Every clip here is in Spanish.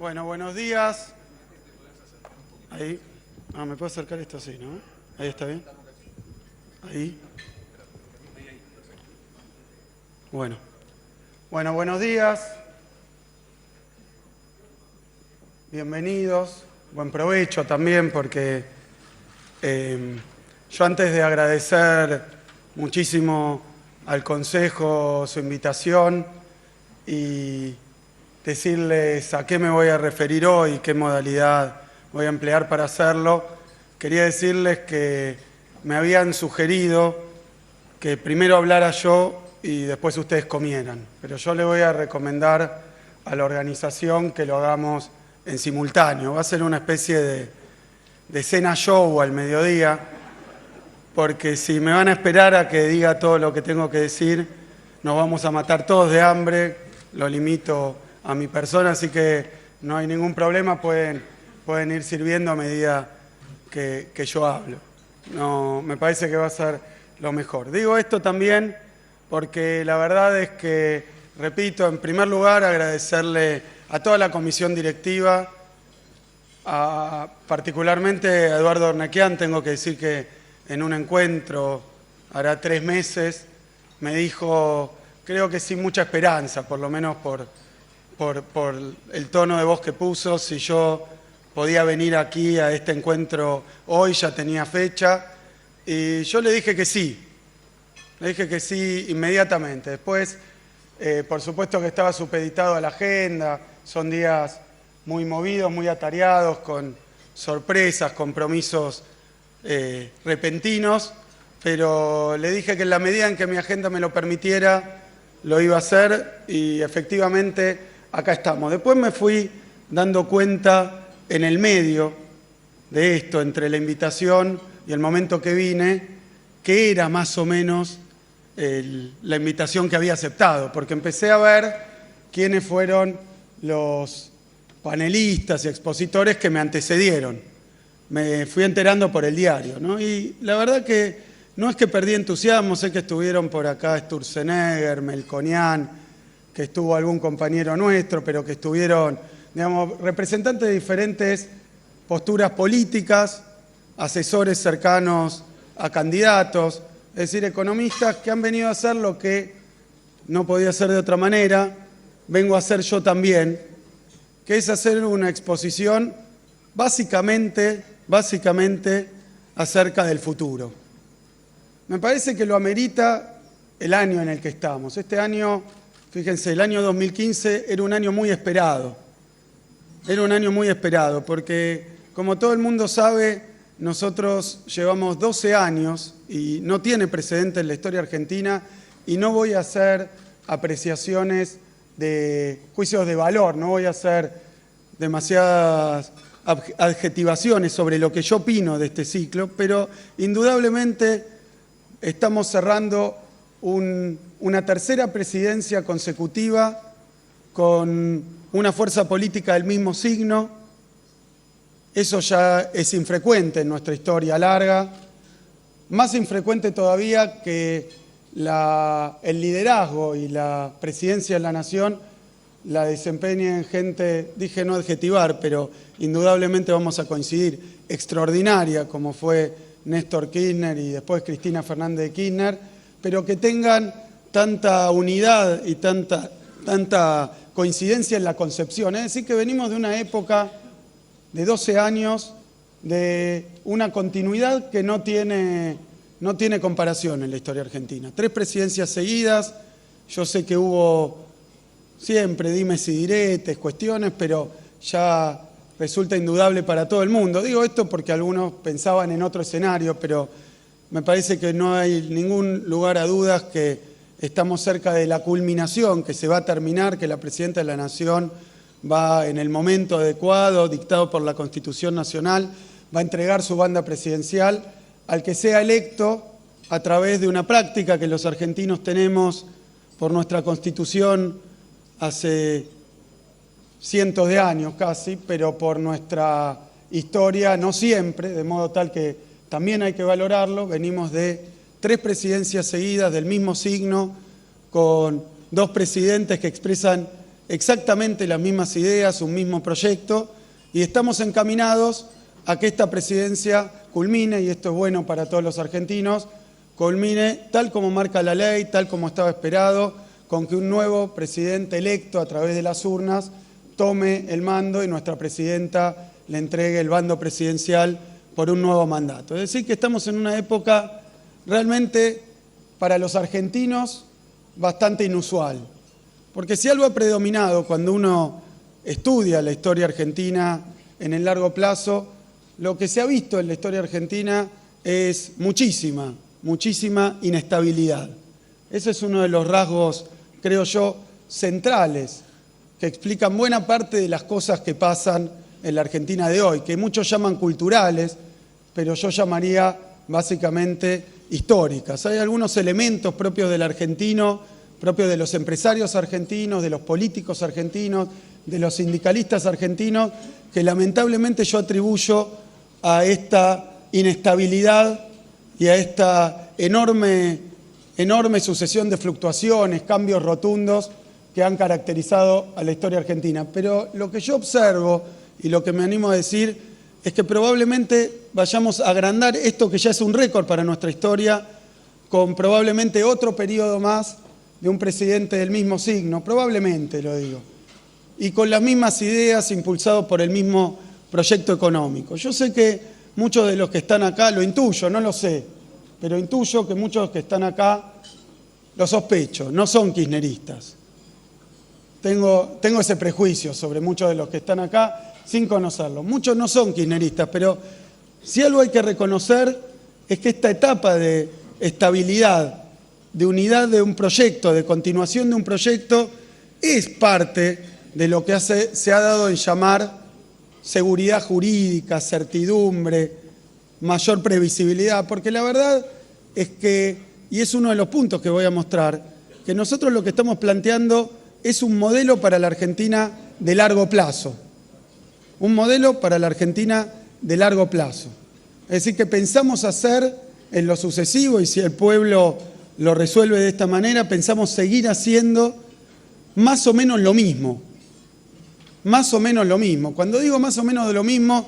Bueno, buenos días. Ahí. Ah, me puedo acercar esto así, ¿no? Ahí está bien. Ahí. Bueno. Bueno, buenos días. Bienvenidos. Buen provecho también, porque yo antes de agradecer muchísimo al Consejo su invitación y decirles a qué me voy a referir hoy, qué modalidad voy a emplear para hacerlo, quería decirles que me habían sugerido que primero hablara yo y después ustedes comieran. Pero yo le voy a recomendar a la organización que lo hagamos en simultáneo. Va a ser una especie de cena show al mediodía, porque si me van a esperar a que diga todo lo que tengo que decir, nos vamos a matar todos de hambre. Lo limito a mi persona, así que no hay ningún problema, pueden ir sirviendo a medida que yo hablo. No, me parece que va a ser lo mejor. Digo esto también porque la verdad es que, repito, en primer lugar agradecerle a toda la comisión directiva, particularmente a Eduardo Ornequian. Tengo que decir que en un encuentro hará 3 meses me dijo, creo que sin mucha esperanza, por lo menos por el tono de voz que puso, si yo podía venir aquí a este encuentro hoy. Ya tenía fecha y yo le dije que sí. Le dije que sí inmediatamente. Después, por supuesto que estaba supeditado a la agenda. Son días muy movidos, muy atareados, con sorpresas, compromisos repentinos, pero le dije que en la medida en que mi agenda me lo permitiera, lo iba a hacer y efectivamente acá estamos. Después me fui dando cuenta en el medio de esto, entre la invitación y el momento que vine, que era más o menos la invitación que había aceptado, porque empecé a ver quiénes fueron los panelistas y expositores que me antecedieron. Me fui enterando por el diario, ¿no? Y la verdad que no es que perdí entusiasmo. Sé que estuvieron por acá Sturzenegger, Melconian, que estuvo algún compañero nuestro, pero que estuvieron, digamos, representantes de diferentes posturas políticas, asesores cercanos a candidatos, es decir, economistas que han venido a hacer lo que no podía hacer de otra manera, vengo a hacer yo también, que es hacer una exposición básicamente acerca del futuro. Me parece que lo amerita el año en el que estamos. Este año, fíjense, el año 2015 era un año muy esperado. Era un año muy esperado porque, como todo el mundo sabe, nosotros llevamos 12 años y no tiene precedente en la historia argentina, y no voy a hacer apreciaciones de juicios de valor, no voy a hacer demasiadas adjetivaciones sobre lo que yo opino de este ciclo, pero indudablemente estamos cerrando una tercera presidencia consecutiva con una fuerza política del mismo signo. Eso ya es infrecuente en nuestra historia larga, más infrecuente todavía que el liderazgo y la presidencia de la nación la desempeñen gente, dije no adjetivar, pero indudablemente vamos a coincidir, extraordinaria, como fue Néstor Kirchner y después Cristina Fernández de Kirchner, pero que tengan tanta unidad y tanta coincidencia en la concepción. Es decir, que venimos de una época de 12 años de una continuidad que no tiene comparación en la historia argentina. 3 presidencias seguidas. Yo sé que hubo siempre dimes y diretes, cuestiones, pero ya resulta indudable para todo el mundo. Digo esto porque algunos pensaban en otro escenario, pero me parece que no hay ningún lugar a dudas que estamos cerca de la culminación, que se va a terminar, que la Presidenta de la Nación va en el momento adecuado, dictado por la Constitución Nacional, va a entregar su banda presidencial al que sea electo a través de una práctica que los argentinos tenemos por nuestra Constitución hace cientos de años casi, pero por nuestra historia no siempre, de modo tal que también hay que valorarlo. Venimos de 3 presidencias seguidas del mismo signo, con 2 presidentes que expresan exactamente las mismas ideas, un mismo proyecto, y estamos encaminados a que esta presidencia culmine, y esto es bueno para todos los argentinos, culmine tal como marca la ley, tal como estaba esperado, con que un nuevo presidente electo a través de las urnas tome el mando y nuestra presidenta le entregue el bando presidencial por un nuevo mandato. Es decir, que estamos en una época realmente para los argentinos bastante inusual, porque si algo ha predominado cuando uno estudia la historia argentina en el largo plazo, lo que se ha visto en la historia argentina es muchísima inestabilidad. Ese es uno de los rasgos, creo yo, centrales que explican buena parte de las cosas que pasan en la Argentina de hoy, que muchos llaman culturales, pero yo llamaría básicamente históricas. Hay algunos elementos propios del argentino, propios de los empresarios argentinos, de los políticos argentinos, de los sindicalistas argentinos, que lamentablemente yo atribuyo a esta inestabilidad y a esta enorme sucesión de fluctuaciones, cambios rotundos que han caracterizado a la historia argentina. Pero lo que yo observo y lo que me animo a decir es que probablemente vayamos a agrandar esto que ya es un récord para nuestra historia, con probablemente otro periodo más de un presidente del mismo signo, probablemente lo digo, y con las mismas ideas, impulsados por el mismo proyecto económico. Yo sé que muchos de los que están acá, lo intuyo, no lo sé, pero intuyo que muchos de los que están acá, lo sospecho, no son kirchneristas. Tengo ese prejuicio sobre muchos de los que están acá sin conocerlos. Muchos no son kirchneristas, pero si algo hay que reconocer es que esta etapa de estabilidad, de unidad de un proyecto, de continuación de un proyecto, es parte de lo que se ha dado en llamar seguridad jurídica, certidumbre, mayor previsibilidad, porque la verdad es que, y es uno de los puntos que voy a mostrar, que nosotros lo que estamos planteando es un modelo para la Argentina de largo plazo. Un modelo para la Argentina de largo plazo. Es decir, que pensamos hacer en lo sucesivo, y si el pueblo lo resuelve de esta manera, pensamos seguir haciendo más o menos lo mismo. Más o menos lo mismo. Cuando digo más o menos de lo mismo,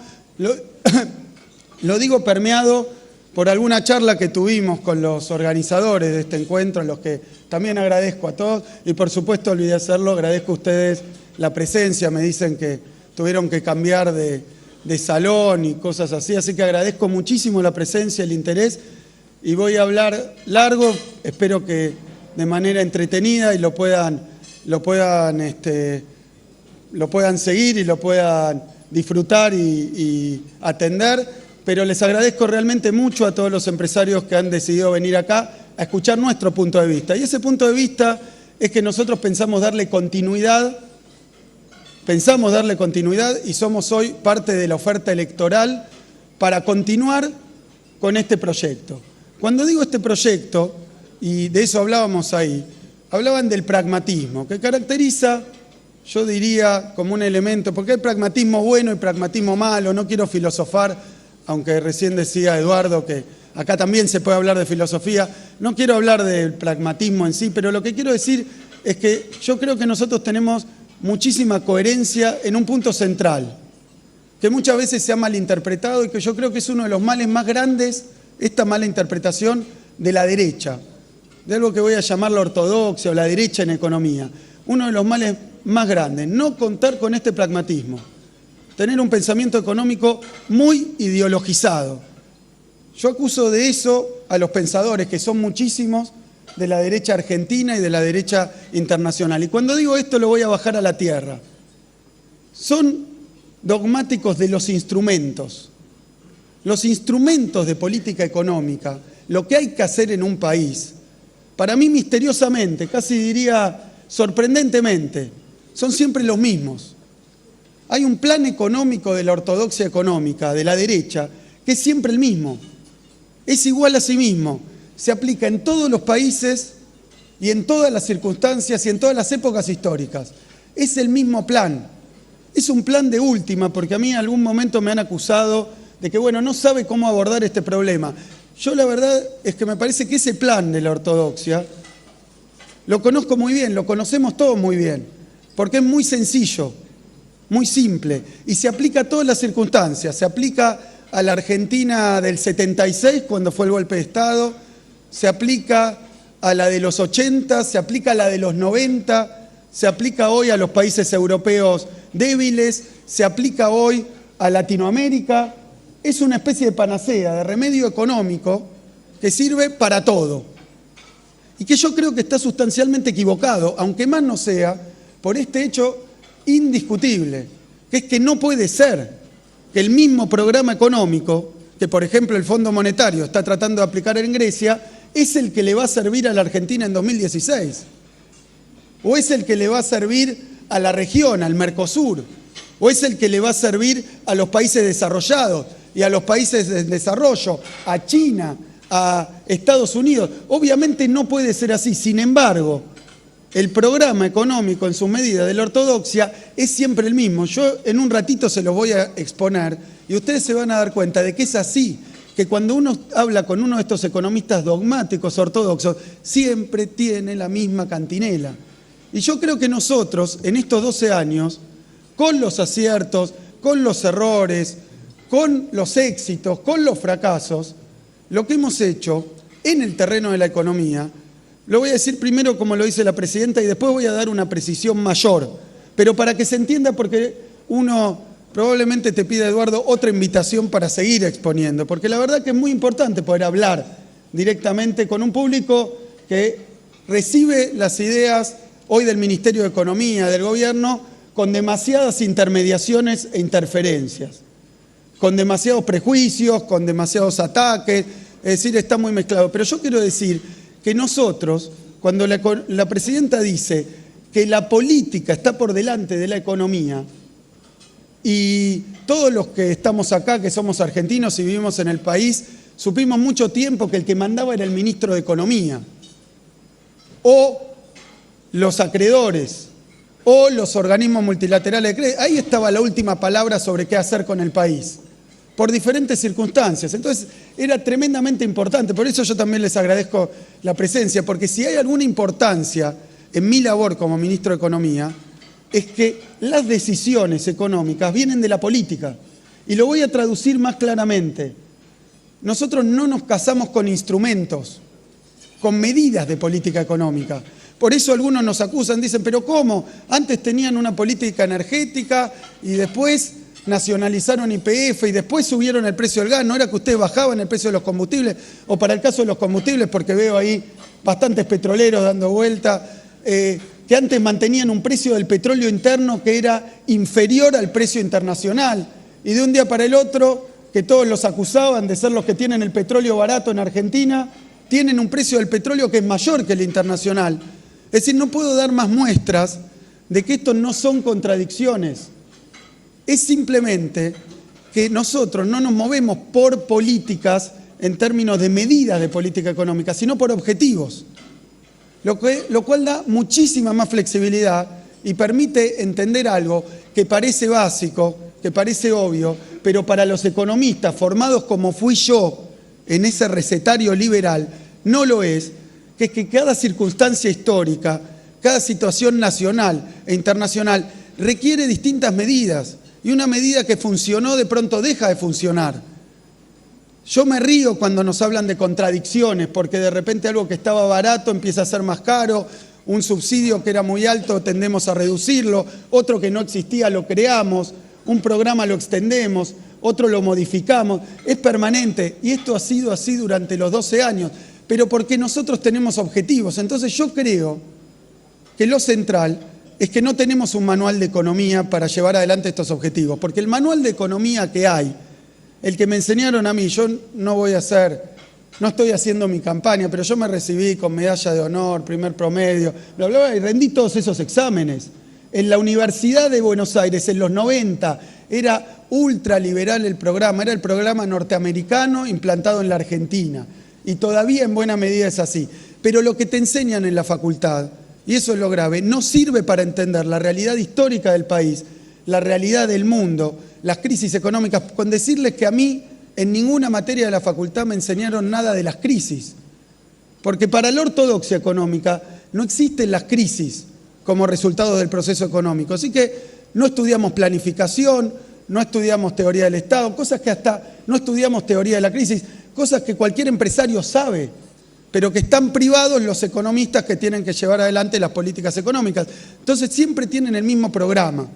lo digo permeado por alguna charla que tuvimos con los organizadores de este encuentro, a los que también agradezco a todos, y por supuesto olvidé hacerlo, agradezco a ustedes la presencia, me dicen que tuvieron que cambiar de salón y cosas así que agradezco muchísimo la presencia, el interés, y voy a hablar largo, espero que de manera entretenida y lo puedan seguir y lo puedan disfrutar y atender, pero les agradezco realmente mucho a todos los empresarios que han decidido venir acá a escuchar nuestro punto de vista. Y ese punto de vista es que nosotros pensamos darle continuidad y somos hoy parte de la oferta electoral para continuar con este proyecto. Cuando digo este proyecto, y de eso hablábamos ahí, hablaban del pragmatismo, que caracteriza, yo diría, como un elemento, porque hay pragmatismo bueno y pragmatismo malo, no quiero filosofar, aunque recién decía Eduardo que acá también se puede hablar de filosofía, no quiero hablar del pragmatismo en sí, pero lo que quiero decir es que yo creo que nosotros tenemos muchísima coherencia en un punto central, que muchas veces se ha malinterpretado y que yo creo que es uno de los males más grandes, esta mala interpretación de la derecha, de algo que voy a llamar la ortodoxia o la derecha en economía. Uno de los males más grandes, no contar con este pragmatismo, tener un pensamiento económico muy ideologizado. Yo acuso de eso a los pensadores, que son muchísimos, de la derecha argentina y de la derecha internacional. Y cuando digo esto lo voy a bajar a la tierra. Son dogmáticos de los instrumentos. Los instrumentos de política económica, lo que hay que hacer en un país, para mí misteriosamente, casi diría sorprendentemente, son siempre los mismos. Hay un plan económico de la ortodoxia económica, de la derecha, que es siempre el mismo. Es igual a sí mismo. Se aplica en todos los países y en todas las circunstancias y en todas las épocas históricas. Es el mismo plan. Es un plan de última, porque a mí en algún momento me han acusado de que, no sabe cómo abordar este problema. Yo la verdad es que me parece que ese plan de la ortodoxia lo conozco muy bien, lo conocemos todos muy bien. porque es muy sencillo, muy simple, y se aplica a todas las circunstancias. Se aplica a la Argentina del 76, cuando fue el golpe de Estado, se aplica a la de los 80, se aplica a la de los 90, se aplica hoy a los países europeos débiles, se aplica hoy a Latinoamérica. Es una especie de panacea, de remedio económico que sirve para todo. Y que yo creo que está sustancialmente equivocado, aunque más no sea por este hecho indiscutible, que es que no puede ser que el mismo programa económico que, por ejemplo, el Fondo Monetario está tratando de aplicar en Grecia, es el que le va a servir a la Argentina en 2016. O es el que le va a servir a la región, al Mercosur. O es el que le va a servir a los países desarrollados y a los países de desarrollo, a China, a Estados Unidos. Obviamente no puede ser así. Sin embargo, el programa económico en su medida de la ortodoxia es siempre el mismo. Yo en un ratito se los voy a exponer y ustedes se van a dar cuenta de que es así, que cuando uno habla con uno de estos economistas dogmáticos ortodoxos, siempre tiene la misma cantinela. Y yo creo que nosotros, en estos 12 años, con los aciertos, con los errores, con los éxitos, con los fracasos, lo que hemos hecho en el terreno de la economía, lo voy a decir primero como lo dice la presidenta y después voy a dar una precisión mayor, pero para que se entienda, porque uno probablemente te pida, Eduardo, otra invitación para seguir exponiendo, porque la verdad que es muy importante poder hablar directamente con un público que recibe las ideas hoy del Ministerio de Economía, del Gobierno, con demasiadas intermediaciones e interferencias, con demasiados prejuicios, con demasiados ataques, es decir, está muy mezclado. Pero yo quiero decir que nosotros, cuando la presidenta dice que la política está por delante de la economía, y todos los que estamos acá, que somos argentinos y vivimos en el país, supimos mucho tiempo que el que mandaba era el ministro de Economía, o los acreedores, o los organismos multilaterales de crédito. Ahí estaba la última palabra sobre qué hacer con el país, por diferentes circunstancias. Entonces era tremendamente importante, por eso yo también les agradezco la presencia, porque si hay alguna importancia en mi labor como ministro de Economía, es que las decisiones económicas vienen de la política. Y lo voy a traducir más claramente. Nosotros no nos casamos con instrumentos, con medidas de política económica. Por eso algunos nos acusan, dicen, pero ¿cómo? Antes tenían una política energética y después nacionalizaron YPF y después subieron el precio del gas. ¿No era que ustedes bajaban el precio de los combustibles? O para el caso de los combustibles, porque veo ahí bastantes petroleros dando vuelta, que antes mantenían un precio del petróleo interno que era inferior al precio internacional. Y de un día para el otro, que todos los acusaban de ser los que tienen el petróleo barato en Argentina, tienen un precio del petróleo que es mayor que el internacional. Es decir, no puedo dar más muestras de que esto no son contradicciones. Es simplemente que nosotros no nos movemos por políticas en términos de medidas de política económica, sino por objetivos, lo cual da muchísima más flexibilidad y permite entender algo que parece básico, que parece obvio, pero para los economistas formados como fui yo en ese recetario liberal, no lo es, que es que cada circunstancia histórica, cada situación nacional e internacional requiere distintas medidas, y una medida que funcionó de pronto deja de funcionar. Yo me río cuando nos hablan de contradicciones, porque de repente algo que estaba barato empieza a ser más caro, un subsidio que era muy alto tendemos a reducirlo, otro que no existía lo creamos, un programa lo extendemos, otro lo modificamos. Es permanente y esto ha sido así durante los 12 años, pero porque nosotros tenemos objetivos. Entonces yo creo que lo central es que no tenemos un manual de economía para llevar adelante estos objetivos, porque el manual de economía que hay, el que me enseñaron a mí, yo no estoy haciendo mi campaña, pero yo me recibí con medalla de honor, primer promedio, bla, bla, bla, y rendí todos esos exámenes. En la Universidad de Buenos Aires, en los 90, era ultraliberal el programa, era el programa norteamericano implantado en la Argentina, y todavía en buena medida es así. Pero lo que te enseñan en la facultad, y eso es lo grave, no sirve para entender la realidad histórica del país, la realidad del mundo, las crisis económicas, con decirles que a mí en ninguna materia de la facultad me enseñaron nada de las crisis. Porque para la ortodoxia económica no existen las crisis como resultado del proceso económico. Así que no estudiamos planificación, no estudiamos teoría del Estado, cosas que hasta no estudiamos teoría de la crisis, cosas que cualquier empresario sabe, pero que están privados los economistas que tienen que llevar adelante las políticas económicas. Entonces siempre tienen el mismo programa.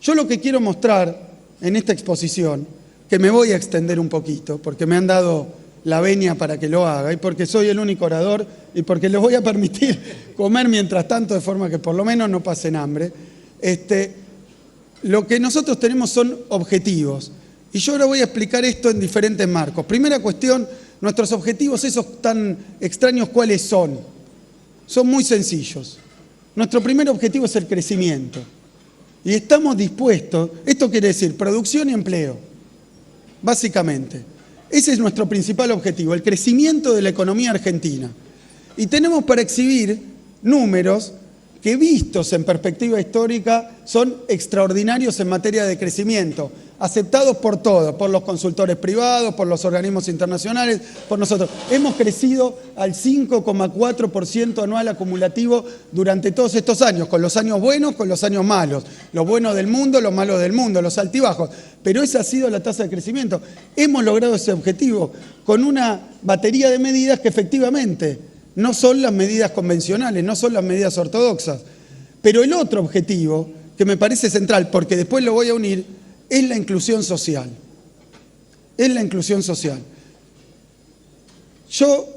Yo lo que quiero mostrar en esta exposición, que me voy a extender un poquito, porque me han dado la venia para que lo haga, y porque soy el único orador, y porque les voy a permitir comer mientras tanto, de forma que por lo menos no pasen hambre. Lo que nosotros tenemos son objetivos, y yo ahora voy a explicar esto en diferentes marcos. Primera cuestión, nuestros objetivos, esos tan extraños, ¿cuáles son? Son muy sencillos. Nuestro primer objetivo es el crecimiento, y estamos dispuestos, esto quiere decir producción y empleo, básicamente. Ese es nuestro principal objetivo, el crecimiento de la economía argentina. Y tenemos para exhibir números que, vistos en perspectiva histórica, son extraordinarios en materia de crecimiento, aceptados por todos, por los consultores privados, por los organismos internacionales, por nosotros. Hemos crecido al 5,4% anual acumulativo durante todos estos años, con los años buenos, con los años malos, los buenos del mundo, los malos del mundo, los altibajos. Pero esa ha sido la tasa de crecimiento. Hemos logrado ese objetivo con una batería de medidas que efectivamente no son las medidas convencionales, no son las medidas ortodoxas. Pero el otro objetivo, que me parece central, porque después lo voy a unir, es la inclusión social. Es la inclusión social. Yo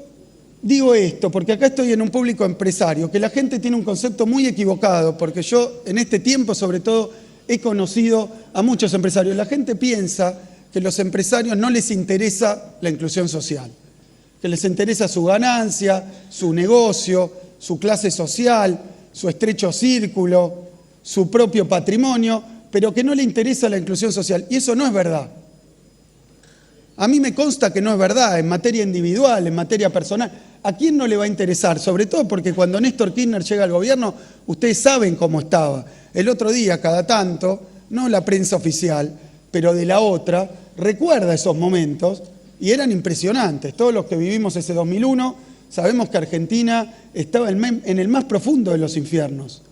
digo esto porque acá estoy en un público empresario, que la gente tiene un concepto muy equivocado, porque yo en este tiempo sobre todo he conocido a muchos empresarios. La gente piensa que a los empresarios no les interesa la inclusión social, que les interesa su ganancia, su negocio, su clase social, su estrecho círculo, su propio patrimonio, pero que no le interesa la inclusión social. Y eso no es verdad. A mí me consta que no es verdad en materia individual, en materia personal. ¿A quién no le va a interesar? Sobre todo porque cuando Néstor Kirchner llega al gobierno, ustedes saben cómo estaba. El otro día, cada tanto, no la prensa oficial, pero de la otra, recuerda esos momentos y eran impresionantes. Todos los que vivimos ese 2001 sabemos que Argentina estaba en el más profundo de los infiernos.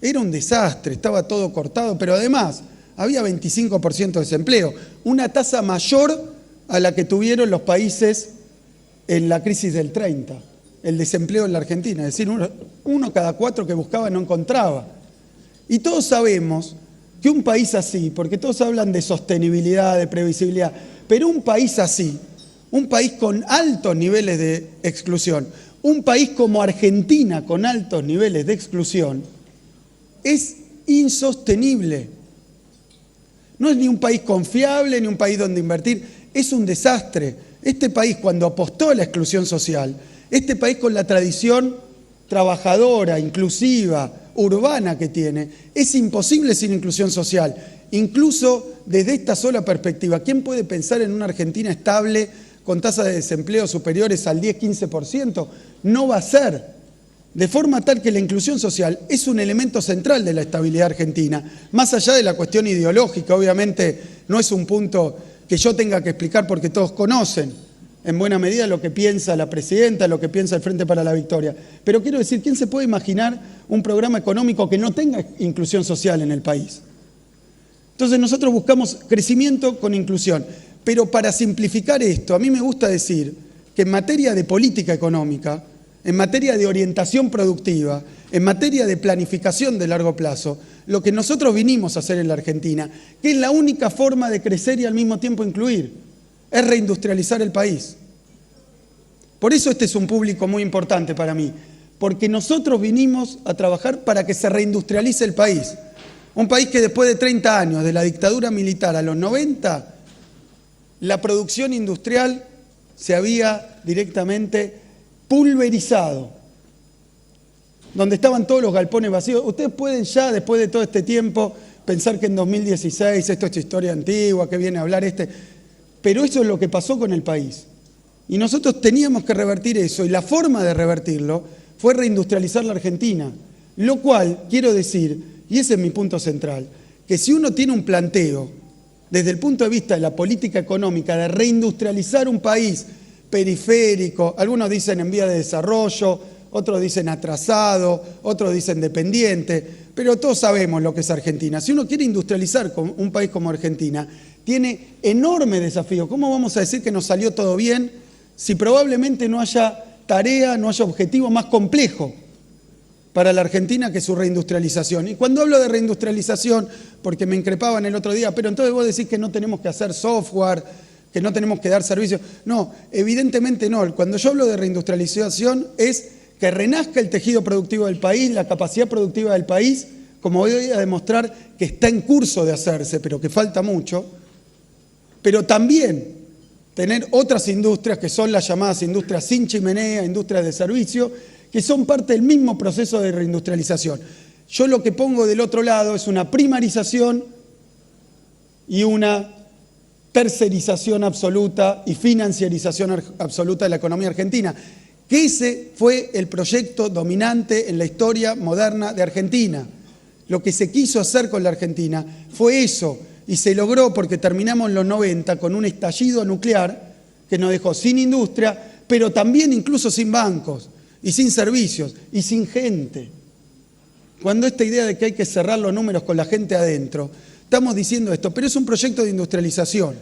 Era un desastre, estaba todo cortado, pero además había 25% de desempleo, una tasa mayor a la que tuvieron los países en la crisis del 30, el desempleo en la Argentina, es decir, uno cada 4 que buscaba no encontraba. Y todos sabemos que un país así, porque todos hablan de sostenibilidad, de previsibilidad, pero un país así, un país con altos niveles de exclusión, un país como Argentina con altos niveles de exclusión, es insostenible. No es ni un país confiable, ni un país donde invertir, es un desastre. Este país, cuando apostó a la exclusión social, este país con la tradición trabajadora, inclusiva, urbana que tiene, es imposible sin inclusión social. Incluso desde esta sola perspectiva, ¿quién puede pensar en una Argentina estable con tasas de desempleo superiores al 10-15%? No va a ser. De forma tal que la inclusión social es un elemento central de la estabilidad argentina, más allá de la cuestión ideológica. Obviamente no es un punto que yo tenga que explicar porque todos conocen en buena medida lo que piensa la presidenta, lo que piensa el Frente para la Victoria. Pero quiero decir, ¿quién se puede imaginar un programa económico que no tenga inclusión social en el país? Entonces nosotros buscamos crecimiento con inclusión. Pero para simplificar esto, a mí me gusta decir que en materia de política económica, en materia de orientación productiva, en materia de planificación de largo plazo, lo que nosotros vinimos a hacer en la Argentina, que es la única forma de crecer y al mismo tiempo incluir, es reindustrializar el país. Por eso este es un público muy importante para mí, porque nosotros vinimos a trabajar para que se reindustrialice el país. Un país que después de 30 años de la dictadura militar a los 90, la producción industrial se había directamente pulverizado, donde estaban todos los galpones vacíos. Ustedes pueden ya, después de todo este tiempo, pensar que en 2016 esto es historia antigua, que viene a hablar pero eso es lo que pasó con el país. Y nosotros teníamos que revertir eso, y la forma de revertirlo fue reindustrializar la Argentina, lo cual, quiero decir, y ese es mi punto central, que si uno tiene un planteo, desde el punto de vista de la política económica, de reindustrializar un país periférico, algunos dicen en vía de desarrollo, otros dicen atrasado, otros dicen dependiente, pero todos sabemos lo que es Argentina. Si uno quiere industrializar con un país como Argentina, tiene enorme desafío. ¿Cómo vamos a decir que nos salió todo bien si probablemente no haya tarea, no haya objetivo más complejo para la Argentina que su reindustrialización? Y cuando hablo de reindustrialización, porque me increpaban el otro día, pero entonces vos decís que no tenemos que hacer software, que no tenemos que dar servicios. No, evidentemente no. Cuando yo hablo de reindustrialización es que renazca el tejido productivo del país, la capacidad productiva del país, como voy a demostrar que está en curso de hacerse, pero que falta mucho, pero también tener otras industrias que son las llamadas industrias sin chimenea, industrias de servicio, que son parte del mismo proceso de reindustrialización. Yo lo que pongo del otro lado es una primarización y una tercerización absoluta y financiarización absoluta de la economía argentina, que ese fue el proyecto dominante en la historia moderna de Argentina. Lo que se quiso hacer con la Argentina fue eso, y se logró porque terminamos en los 90 con un estallido nuclear que nos dejó sin industria, pero también incluso sin bancos, y sin servicios, y sin gente. Cuando esta idea de que hay que cerrar los números con la gente adentro, estamos diciendo esto, pero es un proyecto de industrialización.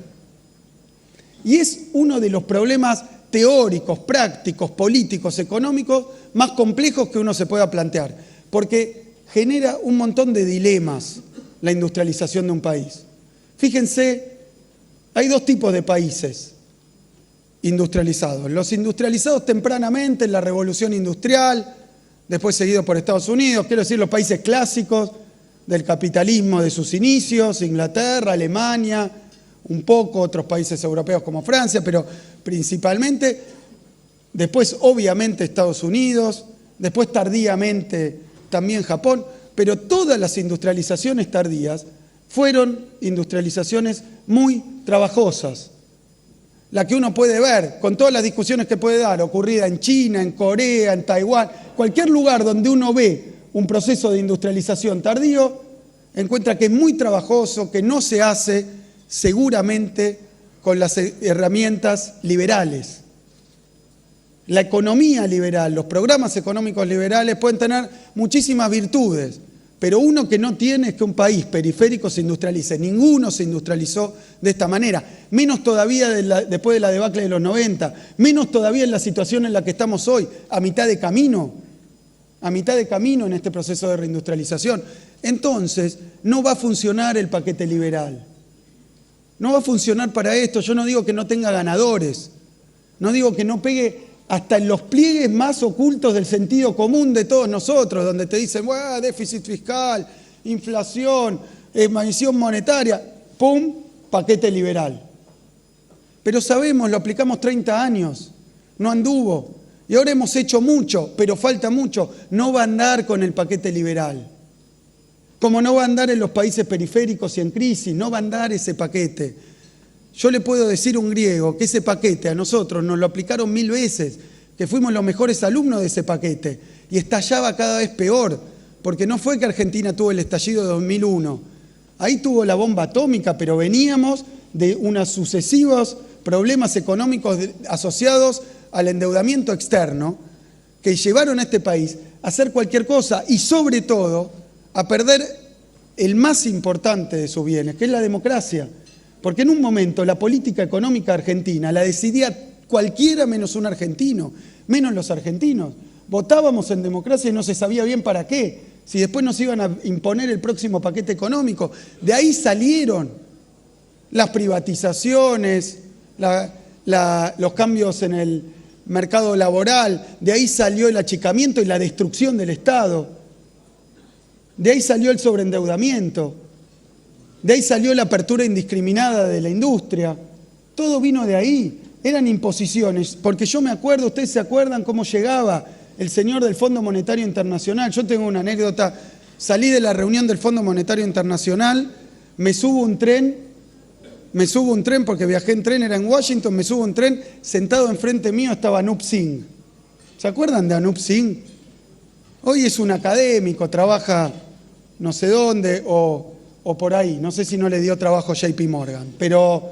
Y es uno de los problemas teóricos, prácticos, políticos, económicos más complejos que uno se pueda plantear, porque genera un montón de dilemas la industrialización de un país. Fíjense, hay dos tipos de países industrializados. Los industrializados tempranamente en la revolución industrial, después seguido por Estados Unidos, quiero decir los países clásicos del capitalismo de sus inicios, Inglaterra, Alemania, un poco otros países europeos como Francia, pero principalmente, después obviamente Estados Unidos, después tardíamente también Japón, pero todas las industrializaciones tardías fueron industrializaciones muy trabajosas. La que uno puede ver, con todas las discusiones que puede dar, ocurrida en China, en Corea, en Taiwán, cualquier lugar donde uno ve un proceso de industrialización tardío, encuentra que es muy trabajoso, que no se hace seguramente con las herramientas liberales. La economía liberal, los programas económicos liberales pueden tener muchísimas virtudes, pero uno que no tiene es que un país periférico se industrialice. Ninguno se industrializó de esta manera, menos todavía después de la debacle de los 90, menos todavía en la situación en la que estamos hoy, a mitad de camino en este proceso de reindustrialización. Entonces, no va a funcionar el paquete liberal. No va a funcionar para esto. Yo no digo que no tenga ganadores, no digo que no pegue hasta en los pliegues más ocultos del sentido común de todos nosotros, donde te dicen, bueno, déficit fiscal, inflación, emisión monetaria, ¡pum!, paquete liberal. Pero sabemos, lo aplicamos 30 años, no anduvo. Y ahora hemos hecho mucho, pero falta mucho. No va a andar con el paquete liberal. Como no va a andar en los países periféricos y en crisis, no va a andar ese paquete. Yo le puedo decir a un griego que ese paquete a nosotros nos lo aplicaron 1000 veces, que fuimos los mejores alumnos de ese paquete, y estallaba cada vez peor, porque no fue que Argentina tuvo el estallido de 2001. Ahí tuvo la bomba atómica, pero veníamos de unos sucesivos problemas económicos asociados al endeudamiento externo que llevaron a este país a hacer cualquier cosa y sobre todo a perder el más importante de sus bienes, que es la democracia. Porque en un momento la política económica argentina la decidía cualquiera menos un argentino, menos los argentinos. Votábamos en democracia y no se sabía bien para qué, si después nos iban a imponer el próximo paquete económico. De ahí salieron las privatizaciones, los cambios en el mercado laboral, de ahí salió el achicamiento y la destrucción del Estado, de ahí salió el sobreendeudamiento, de ahí salió la apertura indiscriminada de la industria. Todo vino de ahí, eran imposiciones, porque yo me acuerdo, ustedes se acuerdan cómo llegaba el señor del Fondo Monetario Internacional. Yo tengo una anécdota, salí de la reunión del Fondo Monetario Internacional, me subo un tren porque viajé en tren, era en Washington, me subo un tren, sentado enfrente mío estaba Anup Singh. ¿Se acuerdan de Anup Singh? Hoy es un académico, trabaja no sé dónde o por ahí, no sé si no le dio trabajo a JP Morgan, pero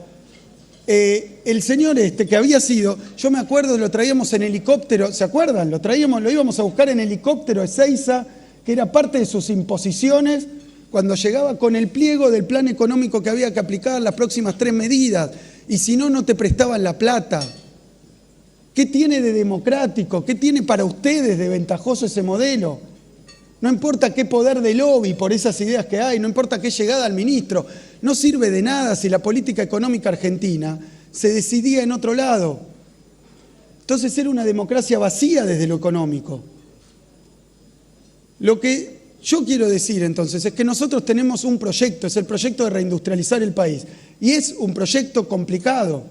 el señor que había sido, yo me acuerdo, lo traíamos en helicóptero, ¿se acuerdan? Lo íbamos a buscar en helicóptero de Ezeiza, que era parte de sus imposiciones, cuando llegaba con el pliego del plan económico que había que aplicar, las próximas 3 medidas, y si no, no te prestaban la plata. ¿Qué tiene de democrático? ¿Qué tiene para ustedes de ventajoso ese modelo? No importa qué poder de lobby por esas ideas que hay, no importa qué llegada al ministro, no sirve de nada si la política económica argentina se decidía en otro lado. Entonces era una democracia vacía desde lo económico. Lo que yo quiero decir entonces es que nosotros tenemos un proyecto, es el proyecto de reindustrializar el país, y es un proyecto complicado.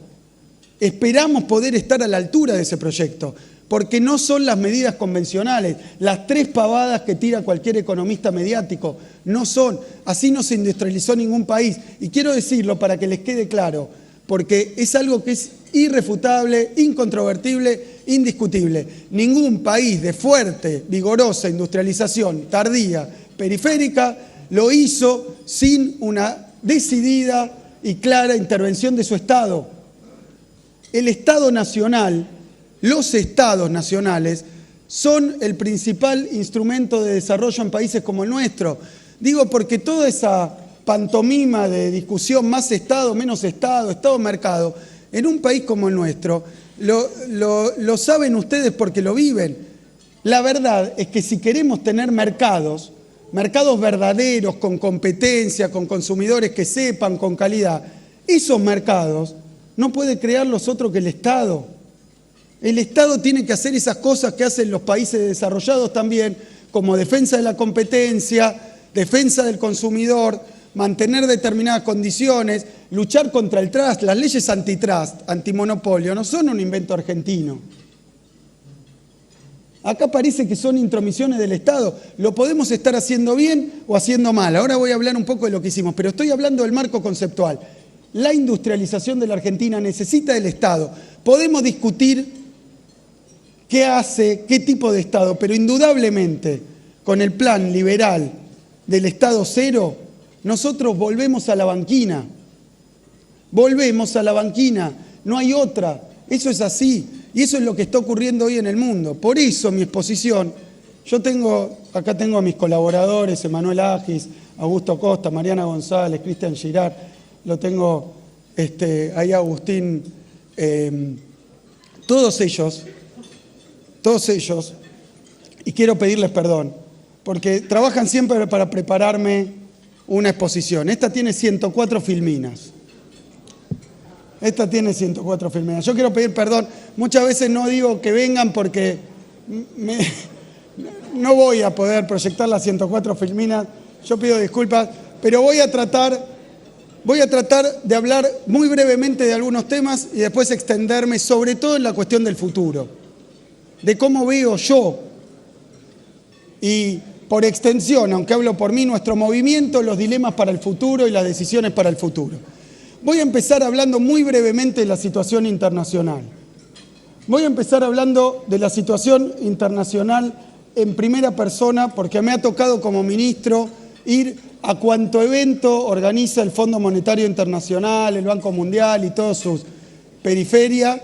Esperamos poder estar a la altura de ese proyecto, porque no son las medidas convencionales, las 3 pavadas que tira cualquier economista mediático, no son, así no se industrializó ningún país. Y quiero decirlo para que les quede claro, porque es algo que es irrefutable, incontrovertible, indiscutible. Ningún país de fuerte, vigorosa industrialización tardía, periférica, lo hizo sin una decidida y clara intervención de su Estado. El Estado nacional, los estados nacionales, son el principal instrumento de desarrollo en países como el nuestro. Digo porque toda esa pantomima de discusión, más Estado, menos Estado, Estado-mercado, en un país como el nuestro, lo saben ustedes porque lo viven. La verdad es que si queremos tener mercados verdaderos, con competencia, con consumidores que sepan, con calidad, esos mercados no puede crearlos otro que el Estado. El Estado tiene que hacer esas cosas que hacen los países desarrollados también, como defensa de la competencia, defensa del consumidor, mantener determinadas condiciones, luchar contra el trust. Las leyes antitrust, antimonopolio, no son un invento argentino. Acá parece que son intromisiones del Estado. Lo podemos estar haciendo bien o haciendo mal. Ahora voy a hablar un poco de lo que hicimos, pero estoy hablando del marco conceptual. La industrialización de la Argentina necesita del Estado. Podemos discutir qué hace, qué tipo de Estado, pero indudablemente con el plan liberal del Estado cero, nosotros volvemos a la banquina. Volvemos a la banquina, no hay otra. Eso es así y eso es lo que está ocurriendo hoy en el mundo. Por eso mi exposición, acá tengo a mis colaboradores, Emanuel Agis, Augusto Costa, Mariana González, Cristian Girard, lo tengo ahí Agustín, todos ellos, y quiero pedirles perdón, porque trabajan siempre para prepararme una exposición. Esta tiene 104 filminas. Yo quiero pedir perdón. Muchas veces no digo que vengan porque no voy a poder proyectar las 104 filminas. Yo pido disculpas, pero voy a tratar de hablar muy brevemente de algunos temas y después extenderme sobre todo en la cuestión del futuro, de cómo veo yo y por extensión, aunque hablo por mí, nuestro movimiento, los dilemas para el futuro y las decisiones para el futuro. Voy a empezar hablando muy brevemente de la situación internacional. Voy a empezar hablando de la situación internacional en primera persona porque me ha tocado como ministro ir a cuanto evento organiza el Fondo Monetario Internacional, el Banco Mundial y todas sus periferias,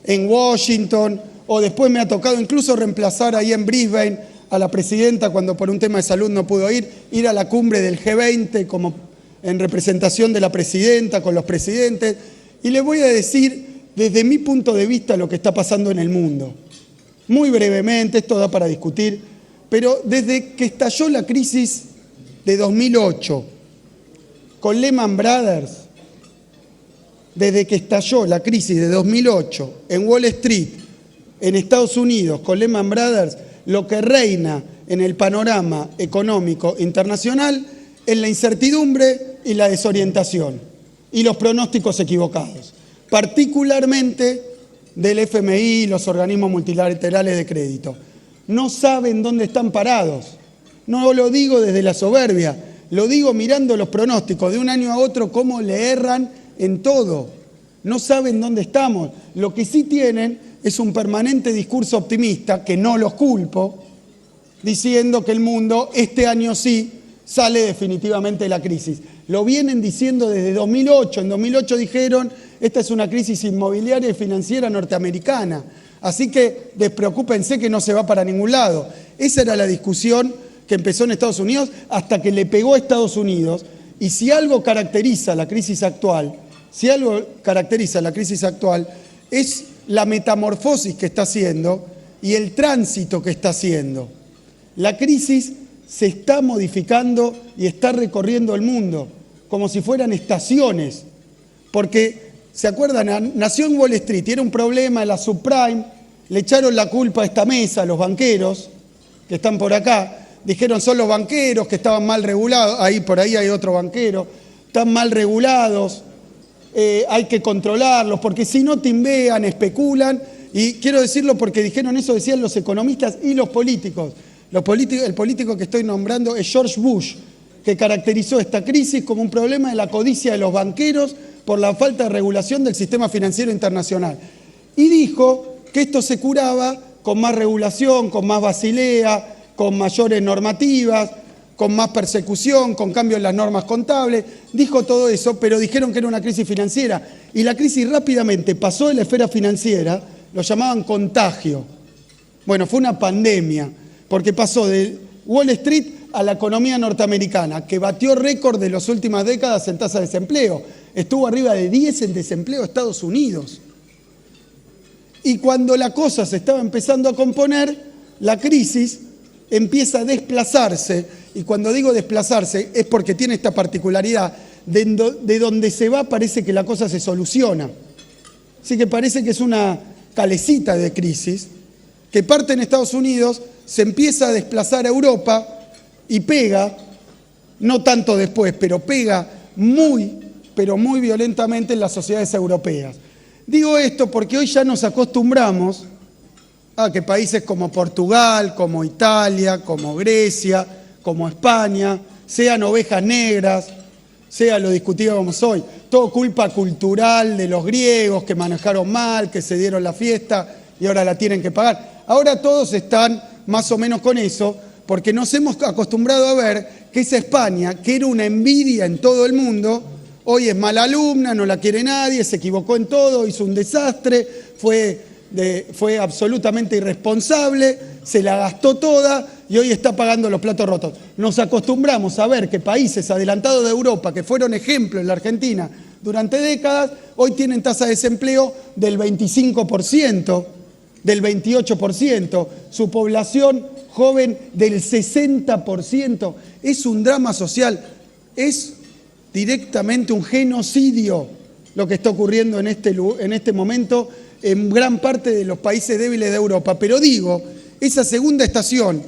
en Washington, o después me ha tocado incluso reemplazar ahí en Brisbane a la presidenta cuando por un tema de salud no pudo ir a la cumbre del G20 como en representación de la presidenta, con los presidentes, y les voy a decir desde mi punto de vista lo que está pasando en el mundo. Muy brevemente, esto da para discutir, pero desde que estalló la crisis de 2008 con Lehman Brothers, desde que estalló la crisis de 2008 en Wall Street, en Estados Unidos, con Lehman Brothers, lo que reina en el panorama económico internacional es la incertidumbre y la desorientación y los pronósticos equivocados, particularmente del FMI y los organismos multilaterales de crédito. No saben dónde están parados. No lo digo desde la soberbia, lo digo mirando los pronósticos de un año a otro, cómo le erran en todo. No saben dónde estamos. Lo que sí tienen es un permanente discurso optimista, que no los culpo, diciendo que el mundo este año sí sale definitivamente de la crisis. Lo vienen diciendo desde 2008. En 2008 dijeron esta es una crisis inmobiliaria y financiera norteamericana. Así que despreocúpense que no se va para ningún lado. Esa era la discusión que empezó en Estados Unidos hasta que le pegó a Estados Unidos. Y si algo caracteriza la crisis actual, es la metamorfosis que está haciendo y el tránsito que está haciendo. La crisis se está modificando y está recorriendo el mundo como si fueran estaciones. Porque, ¿se acuerdan? Nació en Wall Street y era un problema, la subprime, le echaron la culpa a esta mesa, a los banqueros que están por acá. Dijeron son los banqueros que estaban mal regulados, por ahí hay otro banquero, están mal regulados, hay que controlarlos, porque si no timbean, especulan, y quiero decirlo porque dijeron eso, decían los economistas y los políticos. El político que estoy nombrando es George Bush, que caracterizó esta crisis como un problema de la codicia de los banqueros por la falta de regulación del sistema financiero internacional. Y dijo que esto se curaba con más regulación, con más Basilea, con mayores normativas, con más persecución, con cambio en las normas contables. Dijo todo eso, pero dijeron que era una crisis financiera. Y la crisis rápidamente pasó de la esfera financiera, lo llamaban contagio. Bueno, fue una pandemia, porque pasó de Wall Street a la economía norteamericana, que batió récord de las últimas décadas en tasa de desempleo. Estuvo arriba de 10 en desempleo Estados Unidos. Y cuando la cosa se estaba empezando a componer, la crisis empieza a desplazarse, y cuando digo desplazarse es porque tiene esta particularidad, de donde se va parece que la cosa se soluciona. Así que parece que es una calecita de crisis, que parte en Estados Unidos, se empieza a desplazar a Europa y pega, no tanto después, pero pega pero muy violentamente en las sociedades europeas. Digo esto porque hoy ya nos acostumbramos a que países como Portugal, como Italia, como Grecia, como España, sean ovejas negras, sea lo discutíamos hoy, todo culpa cultural de los griegos que manejaron mal, que se dieron la fiesta y ahora la tienen que pagar. Ahora todos están más o menos con eso, porque nos hemos acostumbrado a ver que esa España, que era una envidia en todo el mundo, hoy es mala alumna, no la quiere nadie, se equivocó en todo, hizo un desastre, fue absolutamente irresponsable, se la gastó toda y hoy está pagando los platos rotos. Nos acostumbramos a ver que países adelantados de Europa, que fueron ejemplo en la Argentina durante décadas, hoy tienen tasa de desempleo del 25%, del 28%, su población joven del 60%. Es un drama social, es directamente un genocidio lo que está ocurriendo en este momento en gran parte de los países débiles de Europa. Pero digo, esa segunda estación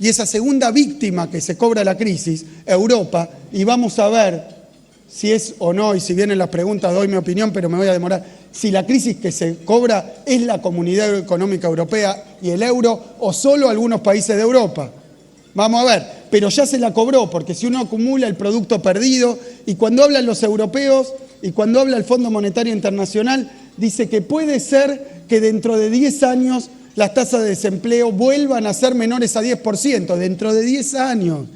y esa segunda víctima que se cobra la crisis, Europa, y vamos a ver si es o no, y si vienen las preguntas doy mi opinión, pero me voy a demorar, si la crisis que se cobra es la Comunidad Económica Europea y el euro o solo algunos países de Europa. Vamos a ver, pero ya se la cobró, porque si uno acumula el producto perdido, y cuando hablan los europeos y cuando habla el Fondo Monetario Internacional, dice que puede ser que dentro de 10 años las tasas de desempleo vuelvan a ser menores a 10%, dentro de 10 años.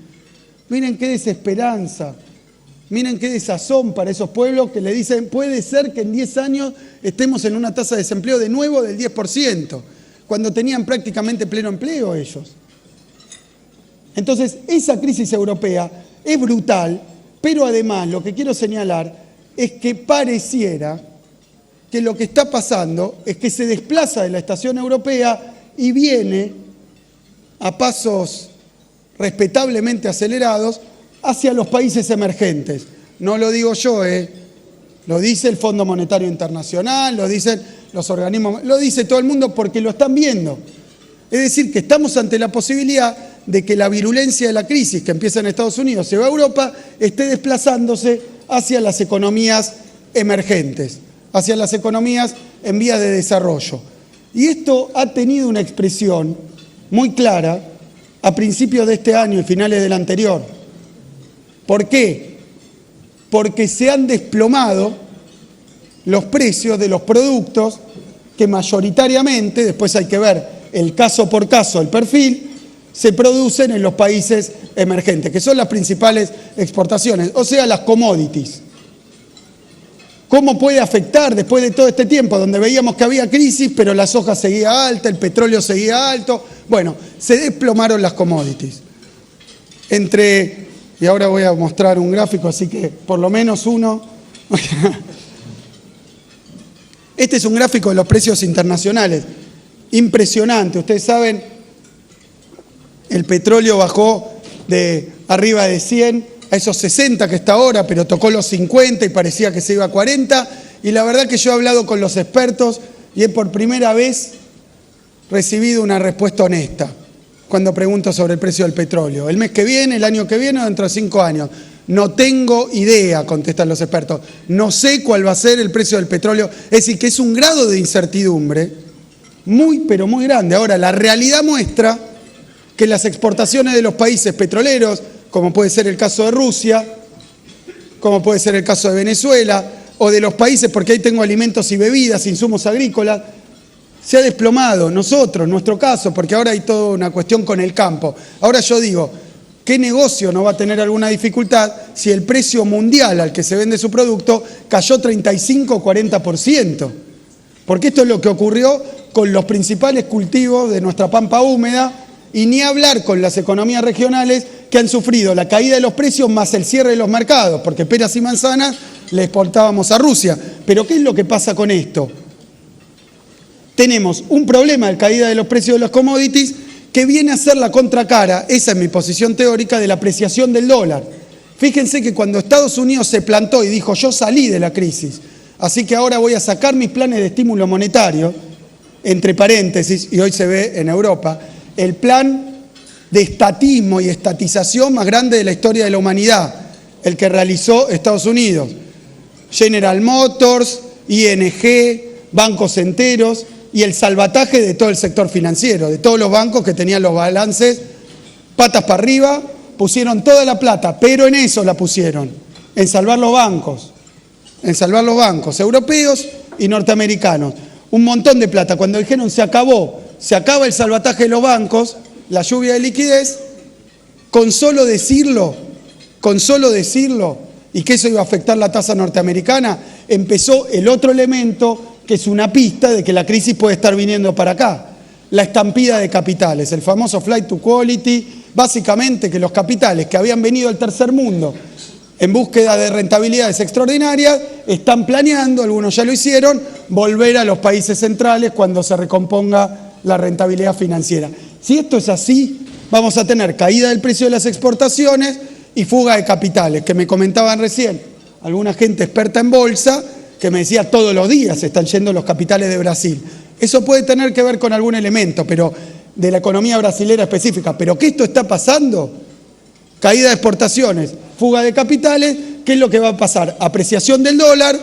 Miren qué desesperanza, miren qué desazón para esos pueblos que le dicen, puede ser que en 10 años estemos en una tasa de desempleo de nuevo del 10%, cuando tenían prácticamente pleno empleo ellos. Entonces, esa crisis europea es brutal, pero además lo que quiero señalar es que pareciera que lo que está pasando es que se desplaza de la estación europea y viene a pasos respetablemente acelerados hacia los países emergentes. No lo digo yo, lo dice el Fondo Monetario Internacional, lo dicen los organismos, lo dice todo el mundo porque lo están viendo. Es decir, que estamos ante la posibilidad de que la virulencia de la crisis que empieza en Estados Unidos se va a Europa, esté desplazándose hacia las economías emergentes, hacia las economías en vías de desarrollo. Y esto ha tenido una expresión muy clara a principios de este año y finales del anterior. ¿Por qué? Porque se han desplomado los precios de los productos que mayoritariamente, después hay que ver el caso por caso, el perfil, se producen en los países emergentes, que son las principales exportaciones, o sea, las commodities. ¿Cómo puede afectar después de todo este tiempo donde veíamos que había crisis, pero la soja seguía alta, el petróleo seguía alto? Bueno, se desplomaron las commodities. Y ahora voy a mostrar un gráfico, así que por lo menos uno. Este es un gráfico de los precios internacionales. Impresionante. Ustedes saben, el petróleo bajó de arriba de 100 a esos 60 que está ahora, pero tocó los 50 y parecía que se iba a 40. Y la verdad que yo he hablado con los expertos y he por primera vez recibido una respuesta honesta cuando pregunto sobre el precio del petróleo. ¿El mes que viene, el año que viene o dentro de 5 años? No tengo idea, contestan los expertos. No sé cuál va a ser el precio del petróleo. Es decir, que es un grado de incertidumbre muy, pero muy grande. Ahora, la realidad muestra que las exportaciones de los países petroleros, como puede ser el caso de Rusia, como puede ser el caso de Venezuela, o de los países, porque ahí tengo alimentos y bebidas, insumos agrícolas, se ha desplomado. Nosotros, nuestro caso, porque ahora hay toda una cuestión con el campo. Ahora yo digo, ¿qué negocio no va a tener alguna dificultad si el precio mundial al que se vende su producto cayó 35 o 40%? Porque esto es lo que ocurrió con los principales cultivos de nuestra pampa húmeda, y ni hablar con las economías regionales que han sufrido la caída de los precios más el cierre de los mercados, porque peras y manzanas le exportábamos a Rusia. Pero ¿qué es lo que pasa con esto? Tenemos un problema de caída de los precios de los commodities que viene a ser la contracara, esa es mi posición teórica, de la apreciación del dólar. Fíjense que cuando Estados Unidos se plantó y dijo yo salí de la crisis, así que ahora voy a sacar mis planes de estímulo monetario, entre paréntesis, y hoy se ve en Europa, el plan de estatismo y estatización más grande de la historia de la humanidad, el que realizó Estados Unidos. General Motors, ING, bancos enteros y el salvataje de todo el sector financiero, de todos los bancos que tenían los balances patas para arriba, pusieron toda la plata, pero en eso la pusieron, en salvar los bancos europeos y norteamericanos. Un montón de plata. Cuando dijeron se acaba el salvataje de los bancos, la lluvia de liquidez, con solo decirlo, y que eso iba a afectar la tasa norteamericana, empezó el otro elemento que es una pista de que la crisis puede estar viniendo para acá. La estampida de capitales, el famoso flight to quality, básicamente que los capitales que habían venido al tercer mundo en búsqueda de rentabilidades extraordinarias, están planeando, algunos ya lo hicieron, volver a los países centrales cuando se recomponga la rentabilidad financiera. Si esto es así, vamos a tener caída del precio de las exportaciones y fuga de capitales, que me comentaban recién alguna gente experta en bolsa, que me decía todos los días se están yendo los capitales de Brasil. Eso puede tener que ver con algún elemento, pero de la economía brasilera específica. Pero que esto está pasando, caída de exportaciones, fuga de capitales, ¿qué es lo que va a pasar? Apreciación del dólar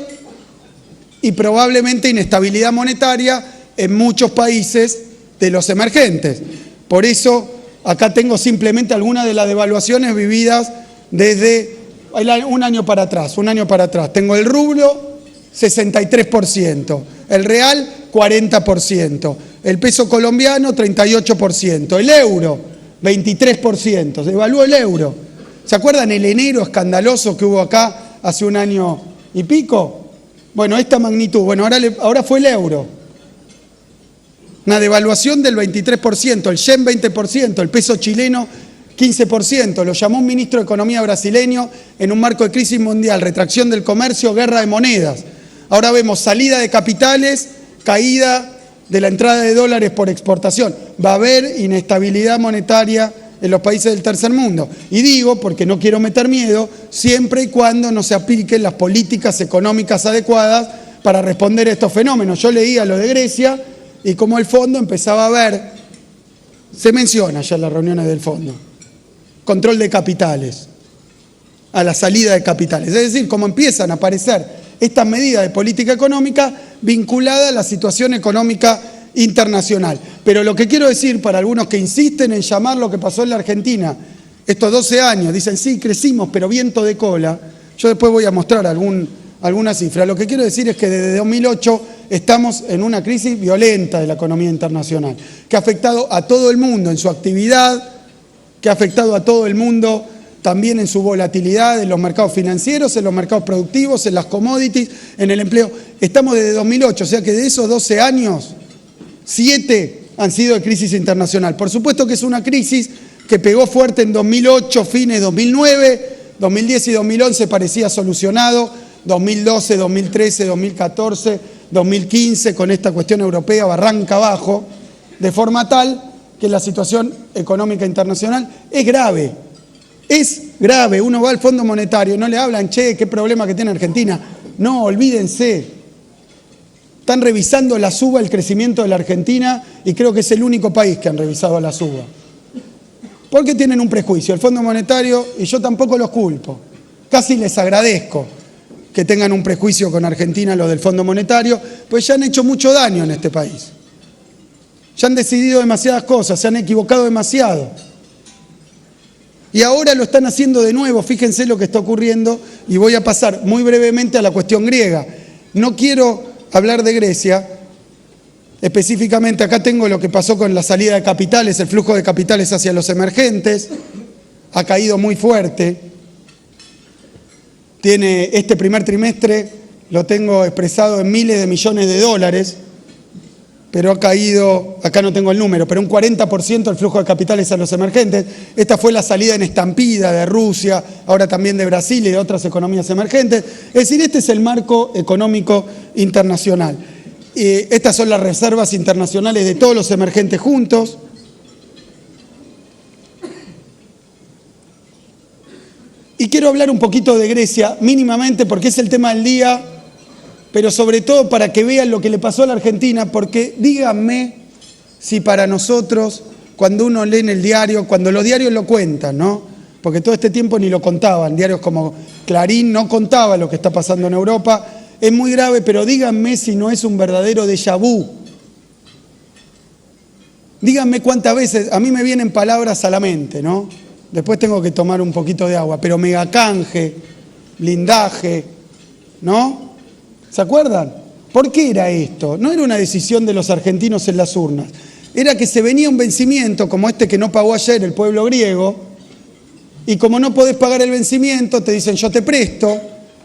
y probablemente inestabilidad monetaria en muchos países de los emergentes. Por eso, acá tengo simplemente algunas de las devaluaciones vividas desde un año para atrás. Tengo el rublo, 63%, el real, 40%, el peso colombiano, 38%, el euro, 23%, se devaluó el euro. ¿Se acuerdan el enero escandaloso que hubo acá hace un año y pico? Bueno, esta magnitud, ahora fue el euro. Una devaluación del 23%, el yen 20%, el peso chileno 15%. Lo llamó un ministro de Economía brasileño en un marco de crisis mundial, retracción del comercio, guerra de monedas. Ahora vemos salida de capitales, caída de la entrada de dólares por exportación. Va a haber inestabilidad monetaria en los países del tercer mundo. Y digo, porque no quiero meter miedo, siempre y cuando no se apliquen las políticas económicas adecuadas para responder a estos fenómenos. Yo leía lo de Grecia y como el fondo empezaba a ver, se menciona ya en las reuniones del fondo, control de capitales, a la salida de capitales. Es decir, cómo empiezan a aparecer estas medidas de política económica vinculadas a la situación económica internacional. Pero lo que quiero decir para algunos que insisten en llamar lo que pasó en la Argentina, estos 12 años, dicen sí, crecimos, pero viento de cola, yo después voy a mostrar alguna cifra. Lo que quiero decir es que desde 2008 estamos en una crisis violenta de la economía internacional, que ha afectado a todo el mundo en su actividad, que ha afectado a todo el mundo también en su volatilidad, en los mercados financieros, en los mercados productivos, en las commodities, en el empleo. Estamos desde 2008, o sea que de esos 12 años, 7 han sido de crisis internacional. Por supuesto que es una crisis que pegó fuerte en 2008, fines 2009, 2010 y 2011 parecía solucionado, 2012, 2013, 2014, 2015 con esta cuestión europea barranca abajo, de forma tal que la situación económica internacional es grave. Es grave. Uno va al Fondo Monetario y no le hablan, che, qué problema que tiene Argentina. No, olvídense. Están revisando la suba, el crecimiento de la Argentina, y creo que es el único país que han revisado la suba. Porque tienen un prejuicio. El Fondo Monetario, y yo tampoco los culpo, casi les agradezco que tengan un prejuicio con Argentina, los del Fondo Monetario, pues ya han hecho mucho daño en este país. Ya han decidido demasiadas cosas, se han equivocado demasiado. Y ahora lo están haciendo de nuevo, fíjense lo que está ocurriendo, y voy a pasar muy brevemente a la cuestión griega. No quiero hablar de Grecia, específicamente acá tengo lo que pasó con la salida de capitales, el flujo de capitales hacia los emergentes, ha caído muy fuerte. Tiene este primer trimestre, lo tengo expresado en miles de millones de dólares, pero ha caído, acá no tengo el número, pero un 40% el flujo de capitales a los emergentes. Esta fue la salida en estampida de Rusia, ahora también de Brasil y de otras economías emergentes. Es decir, este es el marco económico internacional. Estas son las reservas internacionales de todos los emergentes juntos. Y quiero hablar un poquito de Grecia, mínimamente, porque es el tema del día, pero sobre todo para que vean lo que le pasó a la Argentina, porque díganme si para nosotros, cuando uno lee en el diario, cuando los diarios lo cuentan, ¿no? Porque todo este tiempo ni lo contaban, diarios como Clarín no contaba lo que está pasando en Europa, es muy grave, pero díganme si no es un verdadero déjà vu. Díganme cuántas veces, a mí me vienen palabras a la mente, ¿no? Después tengo que tomar un poquito de agua, pero megacanje, blindaje, ¿no? ¿Se acuerdan? ¿Por qué era esto? No era una decisión de los argentinos en las urnas. Era que se venía un vencimiento como este que no pagó ayer el pueblo griego, y como no podés pagar el vencimiento, te dicen yo te presto,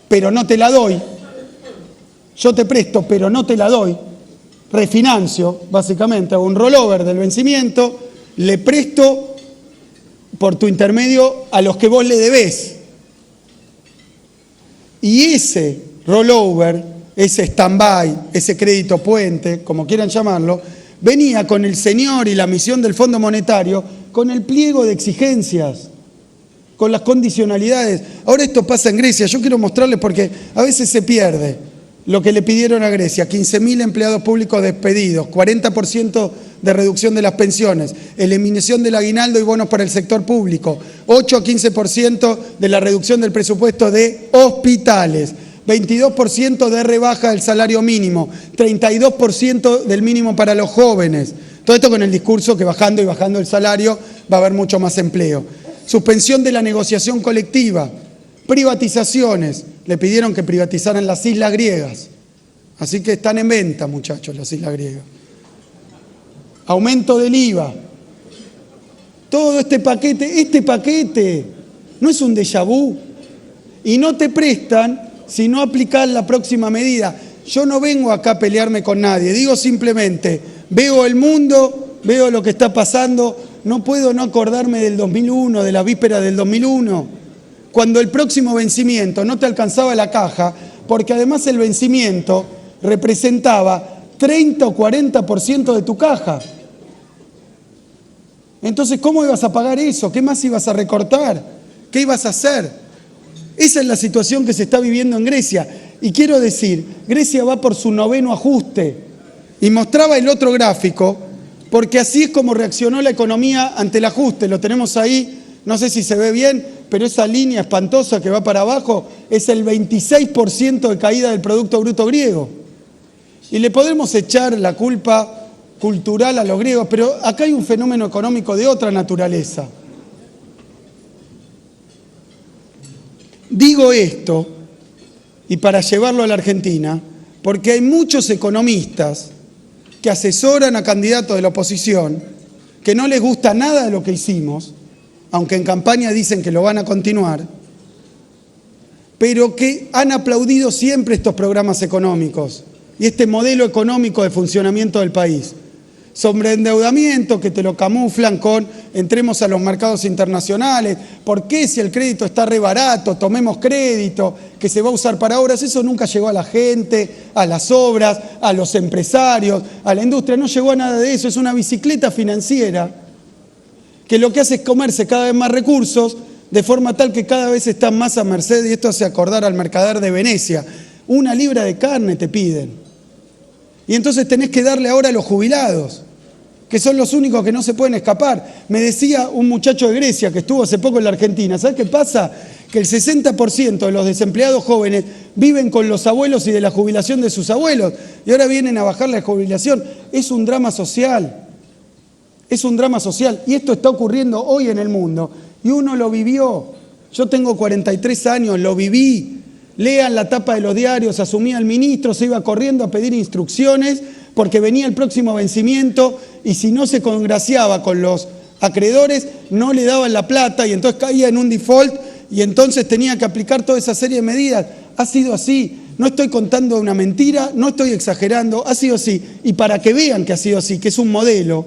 pero no te la doy. Yo te presto, pero no te la doy. Refinancio, básicamente, hago un rollover del vencimiento, le presto por tu intermedio a los que vos le debés. Y ese rollover, ese stand-by, ese crédito puente, como quieran llamarlo, venía con el señor y la misión del Fondo Monetario, con el pliego de exigencias, con las condicionalidades. Ahora esto pasa en Grecia, yo quiero mostrarles porque a veces se pierde lo que le pidieron a Grecia: 15.000 empleados públicos despedidos, 40% de reducción de las pensiones, eliminación del aguinaldo y bonos para el sector público, 8 a 15% de la reducción del presupuesto de hospitales, 22% de rebaja del salario mínimo, 32% del mínimo para los jóvenes. Todo esto con el discurso que bajando y bajando el salario va a haber mucho más empleo. Suspensión de la negociación colectiva, privatizaciones. Le pidieron que privatizaran las islas griegas. Así que están en venta, muchachos, las islas griegas. Aumento del IVA. Todo este paquete no es un déjà vu. Y no te prestan si no aplicás la próxima medida. Yo no vengo acá a pelearme con nadie, digo simplemente, veo el mundo, veo lo que está pasando, no puedo no acordarme del 2001, de la víspera del 2001, cuando el próximo vencimiento no te alcanzaba la caja, porque además el vencimiento representaba 30 o 40% de tu caja. Entonces, ¿cómo ibas a pagar eso? ¿Qué más ibas a recortar? ¿Qué ibas a hacer? Esa es la situación que se está viviendo en Grecia. Y quiero decir, Grecia va por su 9º ajuste. Y mostraba el otro gráfico, porque así es como reaccionó la economía ante el ajuste. Lo tenemos ahí, no sé si se ve bien, pero esa línea espantosa que va para abajo es el 26% de caída del Producto Bruto griego. Y le podemos echar la culpa cultural a los griegos, pero acá hay un fenómeno económico de otra naturaleza. Digo esto, y para llevarlo a la Argentina, porque hay muchos economistas que asesoran a candidatos de la oposición, que no les gusta nada de lo que hicimos. aunque en campaña dicen que lo van a continuar, pero que han aplaudido siempre estos programas económicos y este modelo económico de funcionamiento del país. Sobreendeudamiento que te lo camuflan con entremos a los mercados internacionales, ¿por qué si el crédito está re barato, tomemos crédito, que se va a usar para obras? Eso nunca llegó a la gente, a las obras, a los empresarios, a la industria, no llegó a nada de eso, es una bicicleta financiera que lo que hace es comerse cada vez más recursos de forma tal que cada vez están más a merced, y esto hace acordar al mercader de Venecia, 1 libra de carne te piden. Y entonces tenés que darle ahora a los jubilados, que son los únicos que no se pueden escapar. Me decía un muchacho de Grecia que estuvo hace poco en la Argentina, ¿sabes qué pasa? Que el 60% de los desempleados jóvenes viven con los abuelos y de la jubilación de sus abuelos, y ahora vienen a bajar la jubilación. Es un drama social, es un drama social, y esto está ocurriendo hoy en el mundo, y uno lo vivió. Yo tengo 43 años, lo viví. Lean la tapa de los diarios, asumía el ministro, se iba corriendo a pedir instrucciones porque venía el próximo vencimiento y si no se congraciaba con los acreedores no le daban la plata y entonces caía en un default y entonces tenía que aplicar toda esa serie de medidas. Ha sido así, no estoy contando una mentira, no estoy exagerando, ha sido así. Y para que vean que ha sido así, que es un modelo,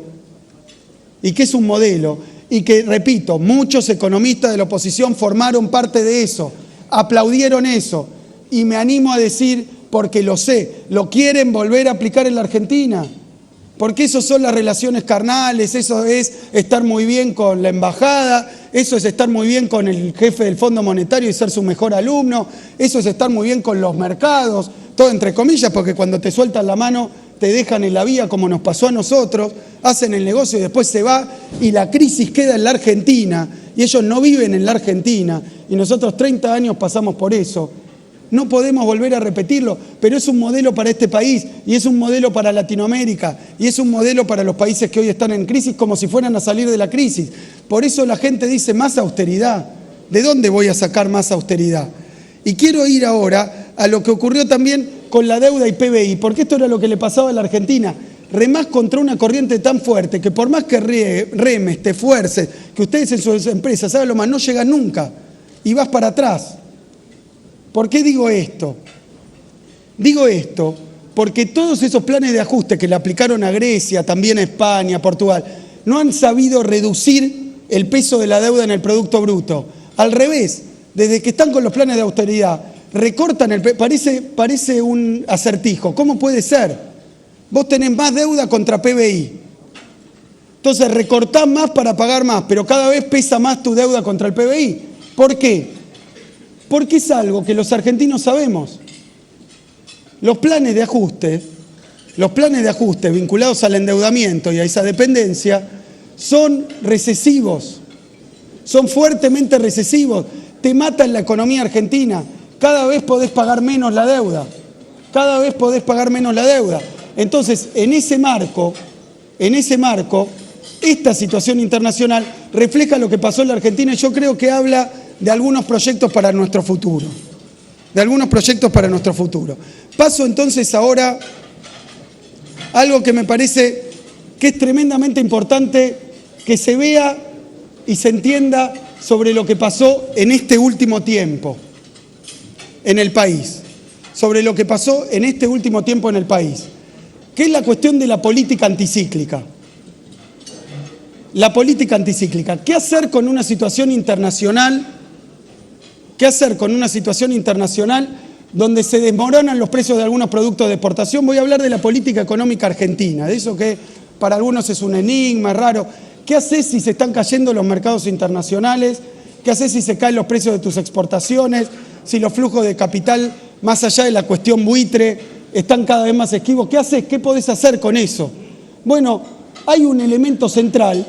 y que, repito, muchos economistas de la oposición formaron parte de eso, aplaudieron eso, y me animo a decir, porque lo sé, lo quieren volver a aplicar en la Argentina, porque eso son las relaciones carnales, eso es estar muy bien con la embajada, eso es estar muy bien con el jefe del Fondo Monetario y ser su mejor alumno, eso es estar muy bien con los mercados, todo entre comillas, porque cuando te sueltan la mano te dejan en la vía como nos pasó a nosotros, hacen el negocio y después se va y la crisis queda en la Argentina y ellos no viven en la Argentina y nosotros 30 años pasamos por eso. No podemos volver a repetirlo, pero es un modelo para este país y es un modelo para Latinoamérica y es un modelo para los países que hoy están en crisis como si fueran a salir de la crisis. Por eso la gente dice más austeridad. ¿De dónde voy a sacar más austeridad? Y quiero ir ahora a lo que ocurrió también con la deuda y PBI, porque esto era lo que le pasaba a la Argentina. Remás contra una corriente tan fuerte que por más que remes, te esfuerces, que ustedes en sus empresas, ¿saben lo más? No llegan nunca y vas para atrás. ¿Por qué digo esto? Digo esto porque todos esos planes de ajuste que le aplicaron a Grecia, también a España, a Portugal, no han sabido reducir el peso de la deuda en el Producto Bruto. Al revés, desde que están con los planes de austeridad, recortan el parece un acertijo. ¿Cómo puede ser? Vos tenés más deuda contra PBI. Entonces recortás más para pagar más, pero cada vez pesa más tu deuda contra el PBI. ¿Por qué? Porque es algo que los argentinos sabemos. Los planes de ajuste vinculados al endeudamiento y a esa dependencia son recesivos, son fuertemente recesivos. Te matan la economía argentina. Cada vez podés pagar menos la deuda. Cada vez podés pagar menos la deuda. Entonces, en ese marco, esta situación internacional refleja lo que pasó en la Argentina y yo creo que habla de algunos proyectos para nuestro futuro. Paso entonces ahora a algo que me parece que es tremendamente importante que se vea y se entienda sobre lo que pasó en este último tiempo en el país. Que es la cuestión de la política anticíclica. La política anticíclica. ¿Qué hacer con una situación internacional? Donde se desmoronan los precios de algunos productos de exportación? Voy a hablar de la política económica argentina, de eso que para algunos es un enigma, raro. ¿Qué haces si se están cayendo los mercados internacionales? ¿Qué haces si se caen los precios de tus exportaciones? Si los flujos de capital, más allá de la cuestión buitre, están cada vez más esquivos. ¿Qué haces? ¿Qué podés hacer con eso? Bueno, hay un elemento central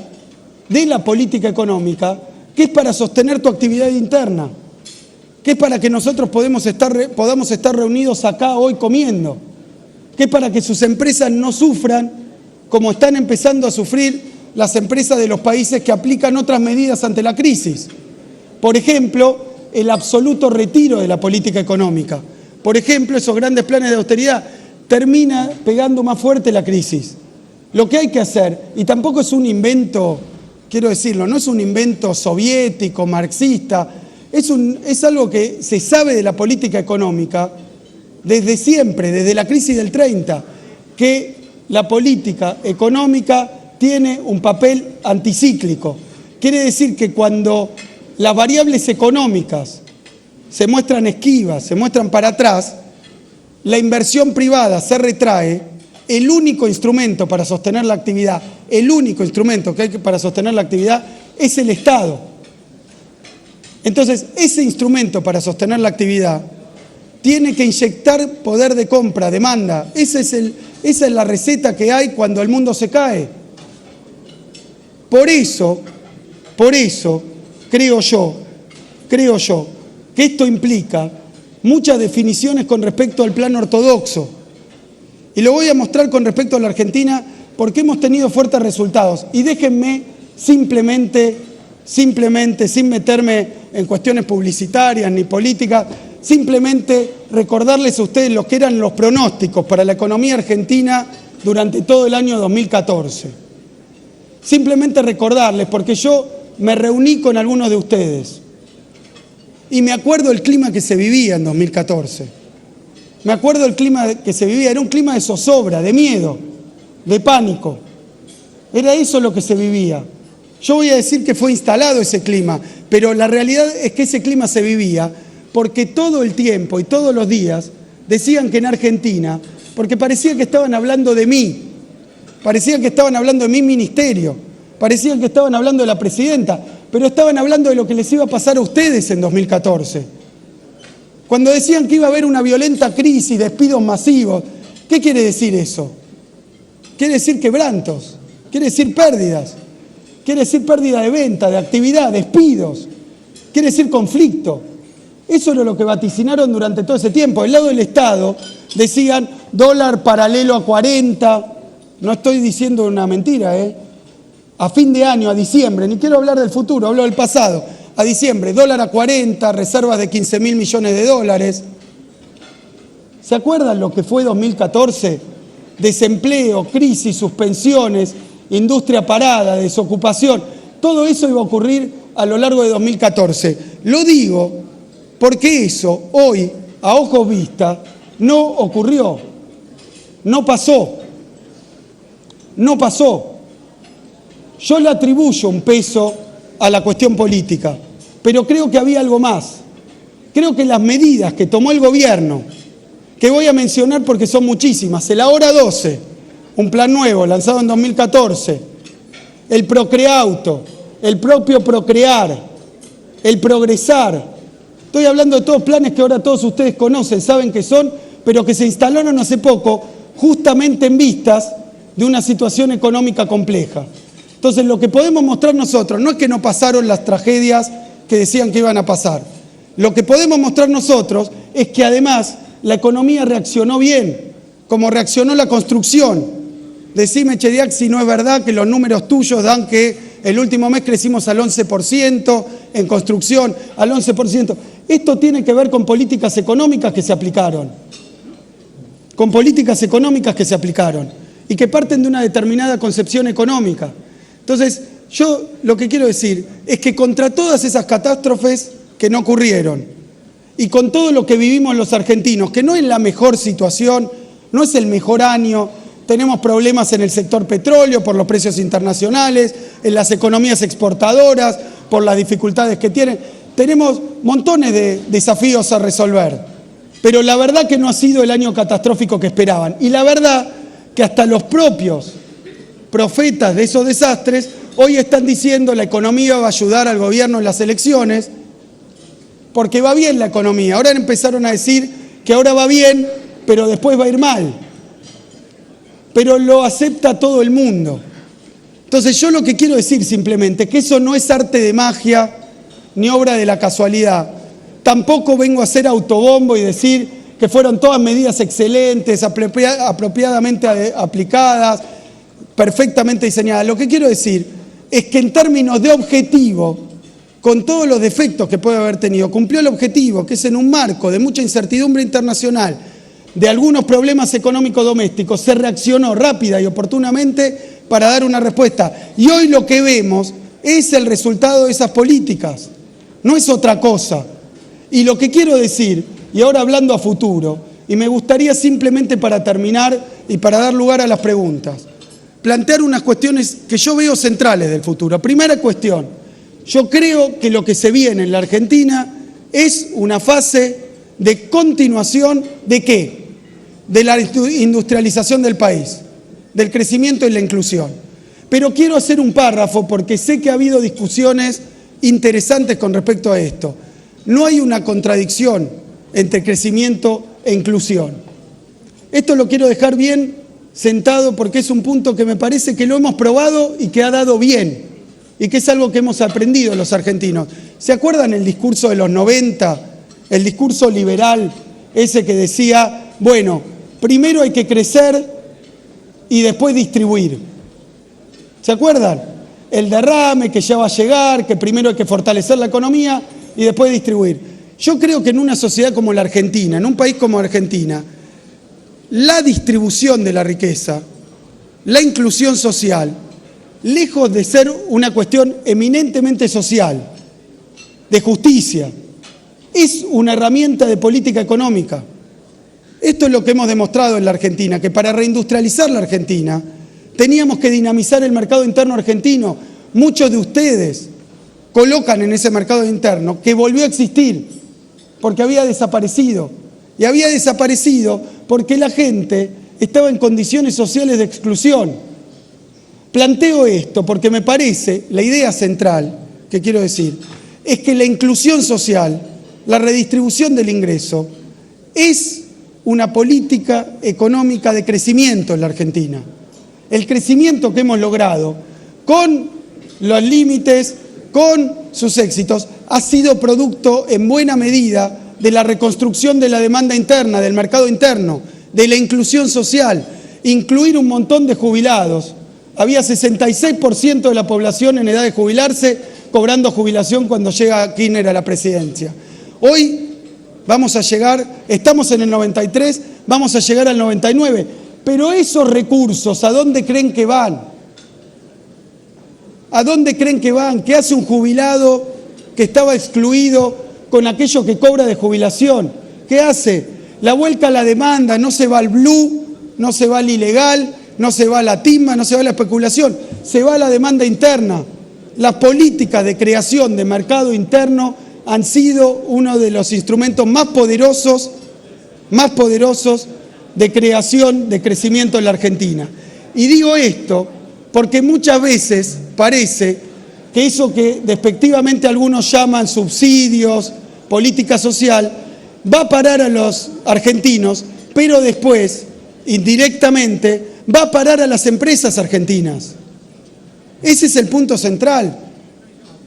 de la política económica que es para sostener tu actividad interna, que es para que nosotros podamos estar reunidos acá hoy comiendo, que es para que sus empresas no sufran como están empezando a sufrir las empresas de los países que aplican otras medidas ante la crisis. Por ejemplo, el absoluto retiro de la política económica. Por ejemplo, esos grandes planes de austeridad termina pegando más fuerte la crisis. Lo que hay que hacer, y tampoco es un invento quiero decirlo, no es un invento soviético, marxista, es algo que se sabe de la política económica desde siempre, desde la crisis del 30, que la política económica tiene un papel anticíclico. Quiere decir que cuando las variables económicas se muestran esquivas, se muestran para atrás, la inversión privada se retrae, el único instrumento para sostener la actividad, el único instrumento que hay para sostener la actividad es el Estado. Entonces, ese instrumento para sostener la actividad tiene que inyectar poder de compra, demanda. Esa es la receta que hay cuando el mundo se cae. Por eso, creo yo, que esto implica muchas definiciones con respecto al plan ortodoxo. Y lo voy a mostrar con respecto a la Argentina porque hemos tenido fuertes resultados. Y déjenme simplemente, sin meterme en cuestiones publicitarias ni políticas, simplemente recordarles a ustedes lo que eran los pronósticos para la economía argentina durante todo el año 2014. Simplemente recordarles, porque yo me reuní con algunos de ustedes y me acuerdo el clima que se vivía en 2014. Me acuerdo el clima que se vivía, era un clima de zozobra, de miedo, de pánico. Era eso lo que se vivía. Yo voy a decir que fue instalado ese clima, pero la realidad es que ese clima se vivía porque todo el tiempo y todos los días decían que en Argentina, porque parecía que estaban hablando de mí, parecía que estaban hablando de mi ministerio, parecía que estaban hablando de la presidenta, pero estaban hablando de lo que les iba a pasar a ustedes en 2014. Cuando decían que iba a haber una violenta crisis, despidos masivos, ¿qué quiere decir eso? Quiere decir quebrantos, quiere decir pérdidas, quiere decir pérdida de venta, de actividad, despidos, quiere decir conflicto. Eso era lo que vaticinaron durante todo ese tiempo. Del lado del Estado decían dólar paralelo a 40, no estoy diciendo una mentira, a fin de año, a diciembre, ni quiero hablar del futuro, hablo del pasado, a diciembre, dólar a 40, reservas de 15.000 millones de dólares. ¿Se acuerdan lo que fue 2014? Desempleo, crisis, suspensiones, industria parada, desocupación. Todo eso iba a ocurrir a lo largo de 2014. Lo digo porque eso hoy, a ojos vista, no ocurrió, no pasó. Yo le atribuyo un peso a la cuestión política, pero creo que había algo más. Creo que las medidas que tomó el gobierno, que voy a mencionar porque son muchísimas, el Ahora 12, un plan nuevo lanzado en 2014, el Procreauto, el propio Procrear, el Progresar. Estoy hablando de todos planes que ahora todos ustedes conocen, saben qué son, pero que se instalaron hace poco justamente en vistas de una situación económica compleja. Entonces, lo que podemos mostrar nosotros no es que no pasaron las tragedias que decían que iban a pasar. Lo que podemos mostrar nosotros es que además la economía reaccionó bien, como reaccionó la construcción. Decime, Chediak, si no es verdad que los números tuyos dan que el último mes crecimos al 11%, en construcción al 11%. Esto tiene que ver con políticas económicas que se aplicaron. Con políticas económicas que se aplicaron y que parten de una determinada concepción económica. Entonces, yo lo que quiero decir es que contra todas esas catástrofes que no ocurrieron y con todo lo que vivimos los argentinos, que no es la mejor situación, no es el mejor año, tenemos problemas en el sector petróleo por los precios internacionales, en las economías exportadoras, por las dificultades que tienen, tenemos montones de desafíos a resolver, pero la verdad que no ha sido el año catastrófico que esperaban, y la verdad que hasta los propios profetas de esos desastres hoy están diciendo la economía va a ayudar al gobierno en las elecciones porque va bien la economía. Ahora empezaron a decir que ahora va bien, pero después va a ir mal. Pero lo acepta todo el mundo. Entonces yo lo que quiero decir simplemente que eso no es arte de magia ni obra de la casualidad. Tampoco vengo a hacer autobombo y decir que fueron todas medidas excelentes, apropiadamente aplicadas, perfectamente diseñadas. Lo que quiero decir es que en términos de objetivo, con todos los defectos que puede haber tenido, cumplió el objetivo, que es en un marco de mucha incertidumbre internacional, de algunos problemas económicos domésticos, se reaccionó rápida y oportunamente para dar una respuesta. Y hoy lo que vemos es el resultado de esas políticas, no es otra cosa. Y lo que quiero decir, y ahora hablando a futuro, y me gustaría simplemente para terminar y para dar lugar a las preguntas, plantear unas cuestiones que yo veo centrales del futuro. Primera cuestión, yo creo que lo que se viene en la Argentina es una fase de continuación ¿de qué? De la industrialización del país, del crecimiento y la inclusión. Pero quiero hacer un párrafo porque sé que ha habido discusiones interesantes con respecto a esto. No hay una contradicción entre crecimiento e inclusión. Esto lo quiero dejar bien sentado porque es un punto que me parece que lo hemos probado y que ha dado bien y que es algo que hemos aprendido los argentinos. ¿Se acuerdan el discurso de los 90? El discurso liberal, ese que decía, bueno, primero hay que crecer y después distribuir. ¿Se acuerdan? El derrame que ya va a llegar, que primero hay que fortalecer la economía y después distribuir. Yo creo que en una sociedad como la Argentina, en un país como Argentina, la distribución de la riqueza, la inclusión social, lejos de ser una cuestión eminentemente social, de justicia, es una herramienta de política económica. Esto es lo que hemos demostrado en la Argentina, que para reindustrializar la Argentina teníamos que dinamizar el mercado interno argentino. Muchos de ustedes colocan en ese mercado interno que volvió a existir porque había desaparecido. Y había desaparecido porque la gente estaba en condiciones sociales de exclusión. Planteo esto porque me parece, la idea central que quiero decir, es que la inclusión social, la redistribución del ingreso, es una política económica de crecimiento en la Argentina. El crecimiento que hemos logrado, con los límites, con sus éxitos, ha sido producto en buena medida de la reconstrucción de la demanda interna, del mercado interno, de la inclusión social, incluir un montón de jubilados. Había 66% de la población en edad de jubilarse, cobrando jubilación cuando llega Kirchner a la presidencia. Hoy vamos a llegar, estamos en el 93, vamos a llegar al 99, pero esos recursos, ¿a dónde creen que van? ¿A dónde creen que van? ¿Qué hace un jubilado que estaba excluido con aquello que cobra de jubilación? ¿Qué hace? La vuelca a la demanda, no se va al blue, no se va al ilegal, no se va a la timba, no se va a la especulación, se va a la demanda interna. Las políticas de creación de mercado interno han sido uno de los instrumentos más poderosos de creación, de crecimiento en la Argentina. Y digo esto porque muchas veces parece que eso que despectivamente algunos llaman subsidios, política social, va a parar a los argentinos, pero después, indirectamente, va a parar a las empresas argentinas. Ese es el punto central.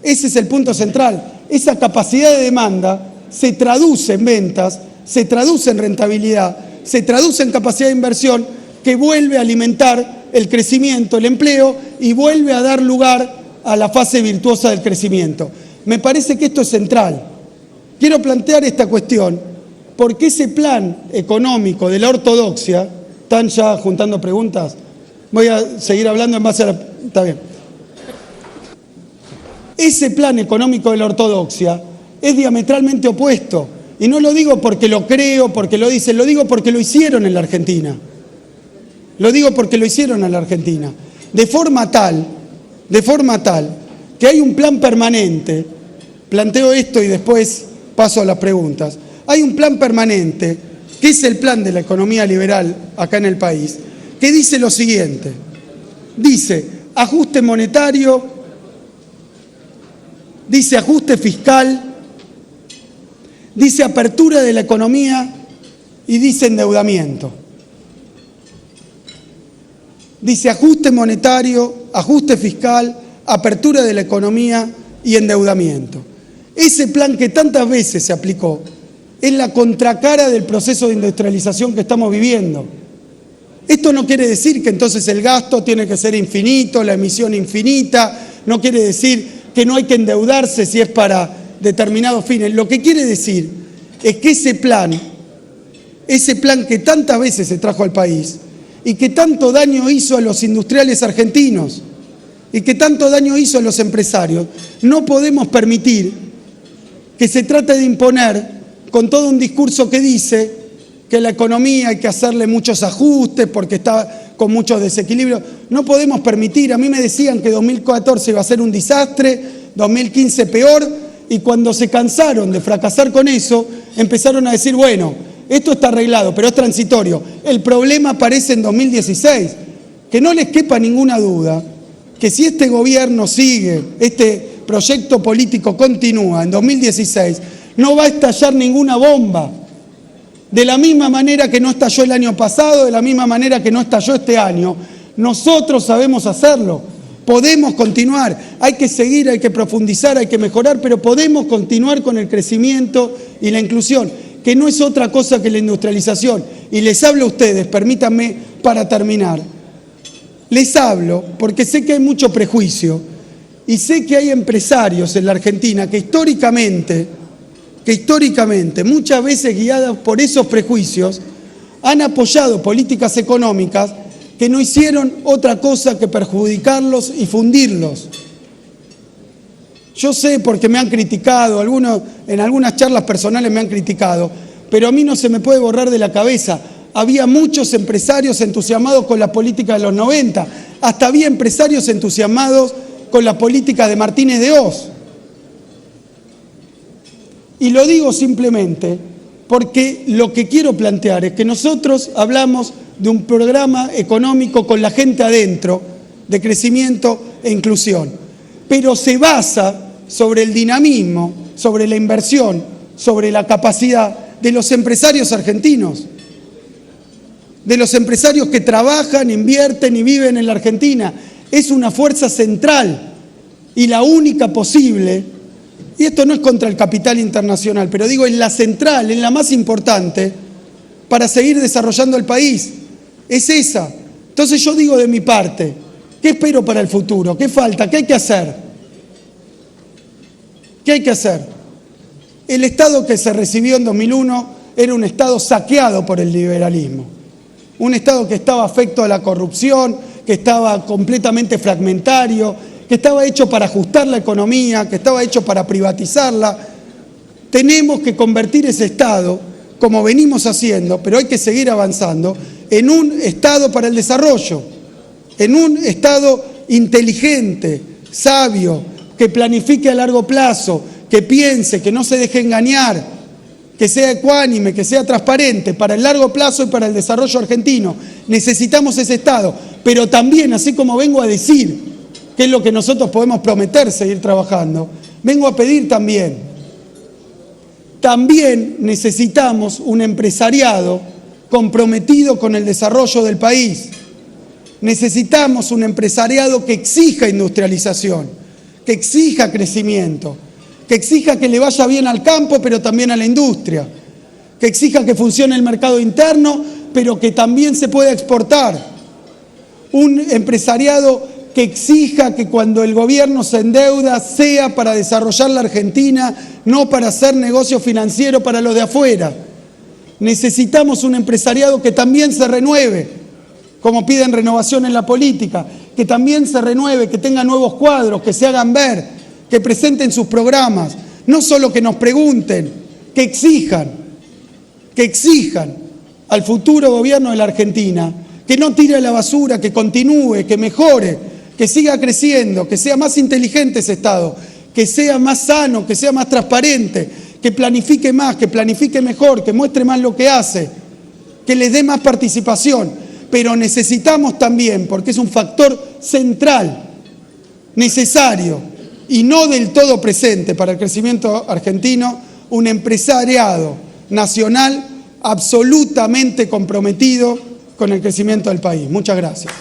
Ese es el punto central. Esa capacidad de demanda se traduce en ventas, se traduce en rentabilidad, se traduce en capacidad de inversión que vuelve a alimentar el crecimiento, el empleo y vuelve a dar lugar a la fase virtuosa del crecimiento. Me parece que esto es central. Quiero plantear esta cuestión porque ese plan económico de la ortodoxia, ¿están ya juntando preguntas? Voy a seguir hablando en base a la... Está bien. Ese plan económico de la ortodoxia es diametralmente opuesto. Y no lo digo porque lo creo, porque lo dicen, lo digo porque lo hicieron en la Argentina. Lo digo porque lo hicieron en la Argentina. De forma tal que hay un plan permanente, planteo esto y después paso a las preguntas. Hay un plan permanente, que es el plan de la economía liberal acá en el país, que dice lo siguiente. Dice ajuste monetario, dice ajuste fiscal, dice apertura de la economía y dice endeudamiento. Dice ajuste monetario, ajuste fiscal, apertura de la economía y endeudamiento. Ese plan que tantas veces se aplicó es la contracara del proceso de industrialización que estamos viviendo. Esto no quiere decir que entonces el gasto tiene que ser infinito, la emisión infinita, no quiere decir que no hay que endeudarse si es para determinados fines. Lo que quiere decir es que ese plan que tantas veces se trajo al país y que tanto daño hizo a los industriales argentinos, y que tanto daño hizo a los empresarios, no podemos permitir que se trate de imponer con todo un discurso que dice que la economía hay que hacerle muchos ajustes porque está con muchos desequilibrios. No podemos permitir, a mí me decían que 2014 iba a ser un desastre, 2015 peor, y cuando se cansaron de fracasar con eso, empezaron a decir, bueno, esto está arreglado, pero es transitorio. El problema aparece en 2016. Que no les quepa ninguna duda que si este gobierno sigue, este proyecto político continúa en 2016, no va a estallar ninguna bomba. De la misma manera que no estalló el año pasado, de la misma manera que no estalló este año, nosotros sabemos hacerlo. Podemos continuar, hay que seguir, hay que profundizar, hay que mejorar, pero podemos continuar con el crecimiento y la inclusión, que no es otra cosa que la industrialización. Y les hablo a ustedes, permítanme para terminar. Les hablo porque sé que hay mucho prejuicio y sé que hay empresarios en la Argentina que históricamente, muchas veces guiados por esos prejuicios, han apoyado políticas económicas que no hicieron otra cosa que perjudicarlos y fundirlos. Yo sé porque me han criticado, en algunas charlas personales me han criticado, pero a mí no se me puede borrar de la cabeza. Había muchos empresarios entusiasmados con la política de los 90, hasta había empresarios entusiasmados con la política de Martínez de Hoz. Y lo digo simplemente porque lo que quiero plantear es que nosotros hablamos de un programa económico con la gente adentro, de crecimiento e inclusión, pero se basa sobre el dinamismo, sobre la inversión, sobre la capacidad de los empresarios argentinos, de los empresarios que trabajan, invierten y viven en la Argentina. Es una fuerza central y la única posible, y esto no es contra el capital internacional, pero digo, en la central, en la más importante, para seguir desarrollando el país. Es esa. Entonces yo digo de mi parte, ¿qué espero para el futuro? ¿Qué falta? ¿Qué hay que hacer? ¿Qué hay que hacer? El Estado que se recibió en 2001 era un Estado saqueado por el liberalismo. Un Estado que estaba afecto a la corrupción, que estaba completamente fragmentario, que estaba hecho para ajustar la economía, que estaba hecho para privatizarla. Tenemos que convertir ese Estado, como venimos haciendo, pero hay que seguir avanzando, en un Estado para el desarrollo, en un Estado inteligente, sabio, que planifique a largo plazo, que piense, que no se deje engañar, que sea ecuánime, que sea transparente para el largo plazo y para el desarrollo argentino. Necesitamos ese Estado, pero también, así como vengo a decir, que es lo que nosotros podemos prometer seguir trabajando, vengo a pedir también necesitamos un empresariado comprometido con el desarrollo del país. Necesitamos un empresariado que exija industrialización, que exija crecimiento, que exija que le vaya bien al campo, pero también a la industria, que exija que funcione el mercado interno, pero que también se pueda exportar. Un empresariado que exija que cuando el gobierno se endeuda sea para desarrollar la Argentina, no para hacer negocio financiero para los de afuera. Necesitamos un empresariado que también se renueve, como piden renovación en la política, que también se renueve, que tenga nuevos cuadros, que se hagan ver, que presenten sus programas, no solo que nos pregunten, que exijan al futuro gobierno de la Argentina, que no tire a la basura, que continúe, que mejore, que siga creciendo, que sea más inteligente ese Estado, que sea más sano, que sea más transparente, que planifique más, que planifique mejor, que muestre más lo que hace, que les dé más participación. Pero necesitamos también, porque es un factor central, necesario y no del todo presente para el crecimiento argentino, un empresariado nacional absolutamente comprometido con el crecimiento del país. Muchas gracias.